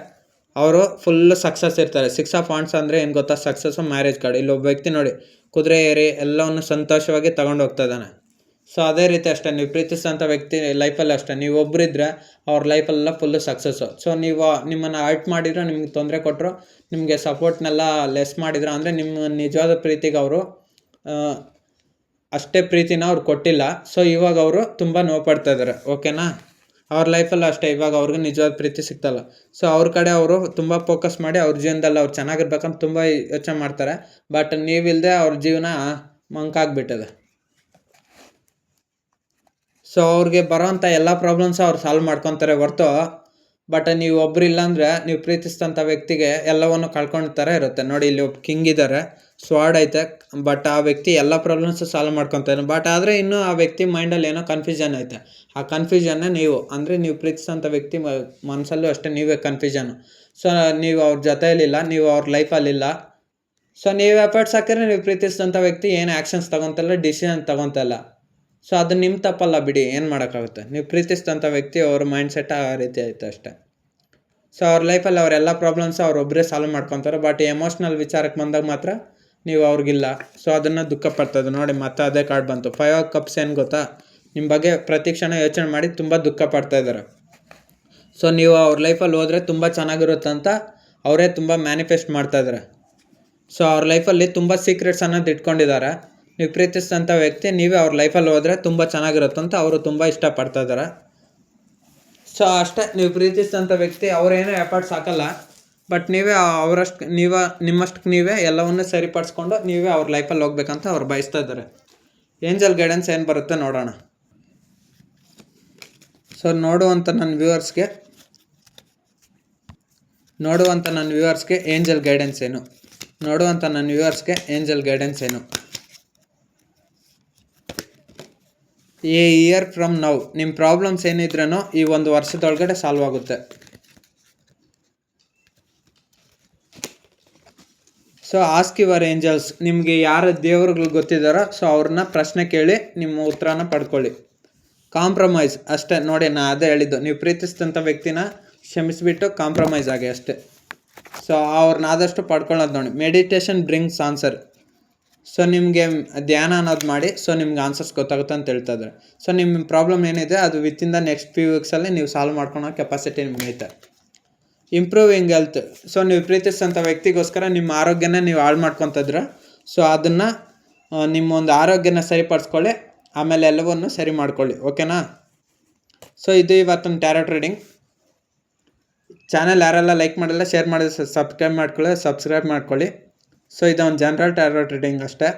ಅವರು ಫುಲ್ಲು ಸಕ್ಸಸ್ ಇರ್ತಾರೆ. 6 ಆಫ್ ವಾಂಡ್ಸ್ ಅಂದರೆ ಏನು ಗೊತ್ತಾ, ಸಕ್ಸಸ್ಸು, ಮ್ಯಾರೇಜ್ ಕಾರ್ಡ್. ಇಲ್ಲೊಬ್ಬ ವ್ಯಕ್ತಿ ನೋಡಿ, ಕುದುರೆ ಏರಿ ಎಲ್ಲವನ್ನು ಸಂತೋಷವಾಗಿ ತಗೊಂಡು ಹೋಗ್ತಾ ಇದ್ದಾನೆ. ಸೊ ಅದೇ ರೀತಿ ಅಷ್ಟೇ, ನೀವು ಪ್ರೀತಿಸೋಂಥ ವ್ಯಕ್ತಿ ಲೈಫಲ್ಲಿ ಅಷ್ಟೇ, ನೀವು ಒಬ್ಬರಿದ್ದರೆ ಅವ್ರ ಲೈಫಲ್ಲೆಲ್ಲ ಫುಲ್ಲು ಸಕ್ಸಸ್ಸು. ಸೊ ನೀವು ನಿಮ್ಮನ್ನು ಹರ್ಟ್ ಮಾಡಿದ್ರು, ನಿಮ್ಗೆ ತೊಂದರೆ ಕೊಟ್ಟರು, ನಿಮಗೆ ಸಪೋರ್ಟ್ನೆಲ್ಲ ಲೆಸ್ ಮಾಡಿದ್ರು ಅಂದರೆ ನಿಮ್ಮ ನಿಜವಾದ ಪ್ರೀತಿಗೆ ಅವರು ಅಷ್ಟೇ ಪ್ರೀತಿನ ಅವ್ರು ಕೊಟ್ಟಿಲ್ಲ. ಸೊ ಇವಾಗ ಅವರು ತುಂಬ ನೋವು ಪಡ್ತಾ ಇದ್ದಾರೆ. ಓಕೆನಾ, ಅವ್ರ ಲೈಫಲ್ಲಿ ಅಷ್ಟೇ, ಇವಾಗ ಅವ್ರಿಗೆ ನಿಜವಾದ ಪ್ರೀತಿ ಸಿಗ್ತಲ್ಲ. ಸೊ ಅವ್ರ ಕಡೆ ಅವರು ತುಂಬ ಫೋಕಸ್ ಮಾಡಿ ಅವ್ರ ಜೀವನದಲ್ಲಿ ಅವ್ರು ಚೆನ್ನಾಗಿರ್ಬೇಕಂತ ತುಂಬ ಯೋಚನೆ ಮಾಡ್ತಾರೆ. ಬಟ್ ನೀವಿಲ್ಲದೆ ಅವ್ರ ಜೀವನ ಮಂಕಾಗ್ಬಿಟ್ಟಿದೆ. ಸೊ ಅವ್ರಿಗೆ ಬರೋವಂಥ ಎಲ್ಲ ಪ್ರಾಬ್ಲಮ್ಸ್ ಅವ್ರು ಸಾಲ್ವ್ ಮಾಡ್ಕೊತಾರೆ ಹೊರ್ತು. ಬಟ್ ನೀವು ಒಬ್ಬರಿಲ್ಲ ಅಂದರೆ ನೀವು ಪ್ರೀತಿಸಿದಂಥ ವ್ಯಕ್ತಿಗೆ ಎಲ್ಲವನ್ನು ಕಳ್ಕೊಂಡ ಥರ ಇರುತ್ತೆ. ನೋಡಿ, ಇಲ್ಲಿ ಒಬ್ಬ ಕಿಂಗ್ ಇದ್ದಾರೆ, ಸ್ವಾರ್ಡ್ ಐತೆ. ಬಟ್ ಆ ವ್ಯಕ್ತಿ ಎಲ್ಲ ಪ್ರಾಬ್ಲಮ್ಸು ಸಾಲ್ವ್ ಮಾಡ್ಕೊತಾನೆ. ಬಟ್ ಆದರೆ ಇನ್ನೂ ಆ ವ್ಯಕ್ತಿ ಮೈಂಡಲ್ಲಿ ಏನೋ ಕನ್ಫ್ಯೂಷನ್ ಐತೆ. ಆ ಕನ್ಫ್ಯೂಷನ್ನೇ ನೀವು, ಅಂದರೆ ನೀವು ಪ್ರೀತಿಸೋಂಥ ವ್ಯಕ್ತಿ ಮನಸ್ಸಲ್ಲೂ ಅಷ್ಟೇ ನೀವೇ ಕನ್ಫ್ಯೂಷನು. ಸೊ ನೀವು ಅವ್ರ ಜೊತೆಯಲ್ಲಿಲ್ಲ, ನೀವು ಅವ್ರ ಲೈಫಲ್ಲಿಲ್ಲ. ಸೊ ನೀವು ಎಫರ್ಟ್ಸ್ ಹಾಕಿದ್ರೆ ನೀವು ಪ್ರೀತಿಸಿದಂಥ ವ್ಯಕ್ತಿ ಏನು ಆ್ಯಕ್ಷನ್ಸ್ ತೊಗೊತಲ್ಲ, ಡಿಸಿಷನ್ ತೊಗೊತಲ್ಲ. ಸೊ ಅದು ನಿಮ್ಮ ತಪ್ಪಲ್ಲ ಬಿಡಿ, ಏನು ಮಾಡೋಕ್ಕಾಗುತ್ತೆ. ನೀವು ಪ್ರೀತಿಸಿದಂಥ ವ್ಯಕ್ತಿ ಅವ್ರ ಮೈಂಡ್ ಸೆಟ್ ಆ ರೀತಿ ಐತೆ ಅಷ್ಟೇ. ಸೊ ಅವ್ರ ಲೈಫಲ್ಲಿ ಅವರೆಲ್ಲ ಪ್ರಾಬ್ಲಮ್ಸ್ ಅವರೊಬ್ಬರೇ ಸಾಲ್ವ್ ಮಾಡ್ಕೊತಾರೆ. ಬಟ್ ಎಮೋಷ್ನಲ್ ವಿಚಾರಕ್ಕೆ ಬಂದಾಗ ಮಾತ್ರ ನೀವು ಅವ್ರಿಗಿಲ್ಲ. ಸೊ ಅದನ್ನು ದುಃಖ ಪಡ್ತದೆ. ನೋಡಿ, ಮತ್ತೆ ಅದೇ ಕಾರ್ಡ್ ಬಂತು. 5 ಆಫ್ ಕಪ್ಸ್. ಏನು ಗೊತ್ತಾ, ನಿಮ್ಮ ಬಗ್ಗೆ ಪ್ರತಿ ಕ್ಷಣ ಯೋಚನೆ ಮಾಡಿ ತುಂಬ ದುಃಖ ಪಡ್ತಾಯಿದ್ದಾರೆ. ಸೊ ನೀವು ಅವ್ರ ಲೈಫಲ್ಲಿ ಹೋದರೆ ತುಂಬ ಚೆನ್ನಾಗಿರುತ್ತೆ ಅಂತ ಅವರೇ ತುಂಬ ಮ್ಯಾನಿಫೆಸ್ಟ್ ಮಾಡ್ತಾಯಿದ್ದಾರೆ. ಸೊ ಅವ್ರ ಲೈಫಲ್ಲಿ ತುಂಬ ಸೀಕ್ರೆಟ್ಸ್ ಅನ್ನೋದು ಇಟ್ಕೊಂಡಿದ್ದಾರೆ. ನೀವು ಪ್ರೀತಿಸಿದಂಥ ವ್ಯಕ್ತಿ ನೀವೇ ಅವ್ರ ಲೈಫಲ್ಲಿ ಹೋದರೆ ತುಂಬ ಚೆನ್ನಾಗಿರುತ್ತಂತ ಅವರು ತುಂಬ ಇಷ್ಟಪಡ್ತಾ ಇದ್ದಾರೆ. ಸೊ ಅಷ್ಟೇ, ನೀವು ಪ್ರೀತಿಸಿದಂಥ ವ್ಯಕ್ತಿ ಅವರೇನೋ ಎಫರ್ಟ್ಸ್ ಹಾಕಲ್ಲ, ಬಟ್ ನೀವೇ ನಿಮ್ಮಷ್ಟಕ್ಕೆ ನೀವೇ ಎಲ್ಲವನ್ನೂ ಸರಿಪಡಿಸ್ಕೊಂಡು ನೀವೇ ಅವ್ರ ಲೈಫಲ್ಲಿ ಹೋಗ್ಬೇಕಂತ ಅವ್ರು ಬಯಸ್ತಾ ಇದ್ದಾರೆ. ಏಂಜಲ್ ಗೈಡೆನ್ಸ್ ಏನು ಬರುತ್ತೆ ನೋಡೋಣ. ಸೊ ನೋಡುವಂಥ ನನ್ನ ವ್ಯೂವರ್ಸ್ಗೆ ಏಂಜಲ್ ಗೈಡೆನ್ಸ್ ಏನು. ಎ ಇಯರ್ ಫ್ರಮ್ ನೌ, ನಿಮ್ಮ ಪ್ರಾಬ್ಲಮ್ಸ್ ಏನಿದ್ರೂ ಈ ಒಂದು ವರ್ಷದೊಳಗಡೆ ಸಾಲ್ವ್ ಆಗುತ್ತೆ. ಸೊ ಆಸ್ಕ್ ಯುವರ್ ಏಂಜಲ್ಸ್, ನಿಮಗೆ ಯಾರು ದೇವರುಗಳು ಗೊತ್ತಿದ್ದಾರೋ ಸೊ ಅವ್ರನ್ನ ಪ್ರಶ್ನೆ ಕೇಳಿ ನಿಮ್ಮ ಉತ್ತರನ ಪಡ್ಕೊಳ್ಳಿ. ಕಾಂಪ್ರಮೈಸ್ ಅಷ್ಟೇ ನೋಡಿ, ನಾನು ಅದೇ ಹೇಳಿದ್ದು, ನೀವು ಪ್ರೀತಿಸಿದಂಥ ವ್ಯಕ್ತಿನ ಕ್ಷಮಿಸಿಬಿಟ್ಟು ಕಾಂಪ್ರಮೈಸ್ ಆಗಿ ಅಷ್ಟೇ. ಸೊ ಅವ್ರನ್ನ ಆದಷ್ಟು ಪಡ್ಕೊಳ್ಳೋದು ನೋಡಿ. ಮೆಡಿಟೇಷನ್ ಬ್ರಿಂಗ್ಸ್ ಆನ್ಸರ್, ಸೊ ನಿಮಗೆ ಧ್ಯಾನ ಅನ್ನೋದು ಮಾಡಿ, ಸೊ ನಿಮ್ಗೆ ಆನ್ಸರ್ಸ್ ಗೊತ್ತಾಗುತ್ತೆ ಅಂತ ಹೇಳ್ತಾ ಇದ್ದಾರೆ. ಸೊ ನಿಮ್ಮ ಪ್ರಾಬ್ಲಮ್ ಏನಿದೆ ಅದು ವಿತಿನ್ ದ ನೆಕ್ಸ್ಟ್ ಫ್ಯೂ ವೀಕ್ಸಲ್ಲಿ ನೀವು ಸಾಲ್ವ್ ಮಾಡ್ಕೊಳೋ ಕೆಪಾಸಿಟಿ ನಿಮ್ಗೆ ಐತೆ. ಇಂಪ್ರೂವಿಂಗ್ ಹೆಲ್ತ್, ಸೊ ನೀವು ಪ್ರೀತಿಸಿದಂಥ ವ್ಯಕ್ತಿಗೋಸ್ಕರ ನಿಮ್ಮ ಆರೋಗ್ಯನ ನೀವು ಹಾಳು ಮಾಡ್ಕೊತಿದ್ರ, ಸೊ ಅದನ್ನು ನಿಮ್ಮ ಒಂದು ಆರೋಗ್ಯನ ಸರಿಪಡಿಸ್ಕೊಳ್ಳಿ, ಆಮೇಲೆ ಎಲ್ಲವನ್ನೂ ಸರಿ ಮಾಡ್ಕೊಳ್ಳಿ. ಓಕೆನಾ? ಸೊ ಇದು ಇವತ್ತಿನ ಟ್ಯಾರೋಟ್ ರೀಡಿಂಗ್. ಚಾನಲ್ ಯಾರೆಲ್ಲ ಲೈಕ್ ಮಾಡಿಲ್ಲ, ಶೇರ್ ಮಾಡಿದ್ರೆ ಸಬ್ಸ್ಕ್ರೈಬ್ ಮಾಡ್ಕೊಳ್ಳಿ. ಸೊ ಇದು ಒಂದು ಜನರಲ್ ಟ್ಯಾರೋಟ್ ರೀಡಿಂಗ್ ಅಷ್ಟೇ.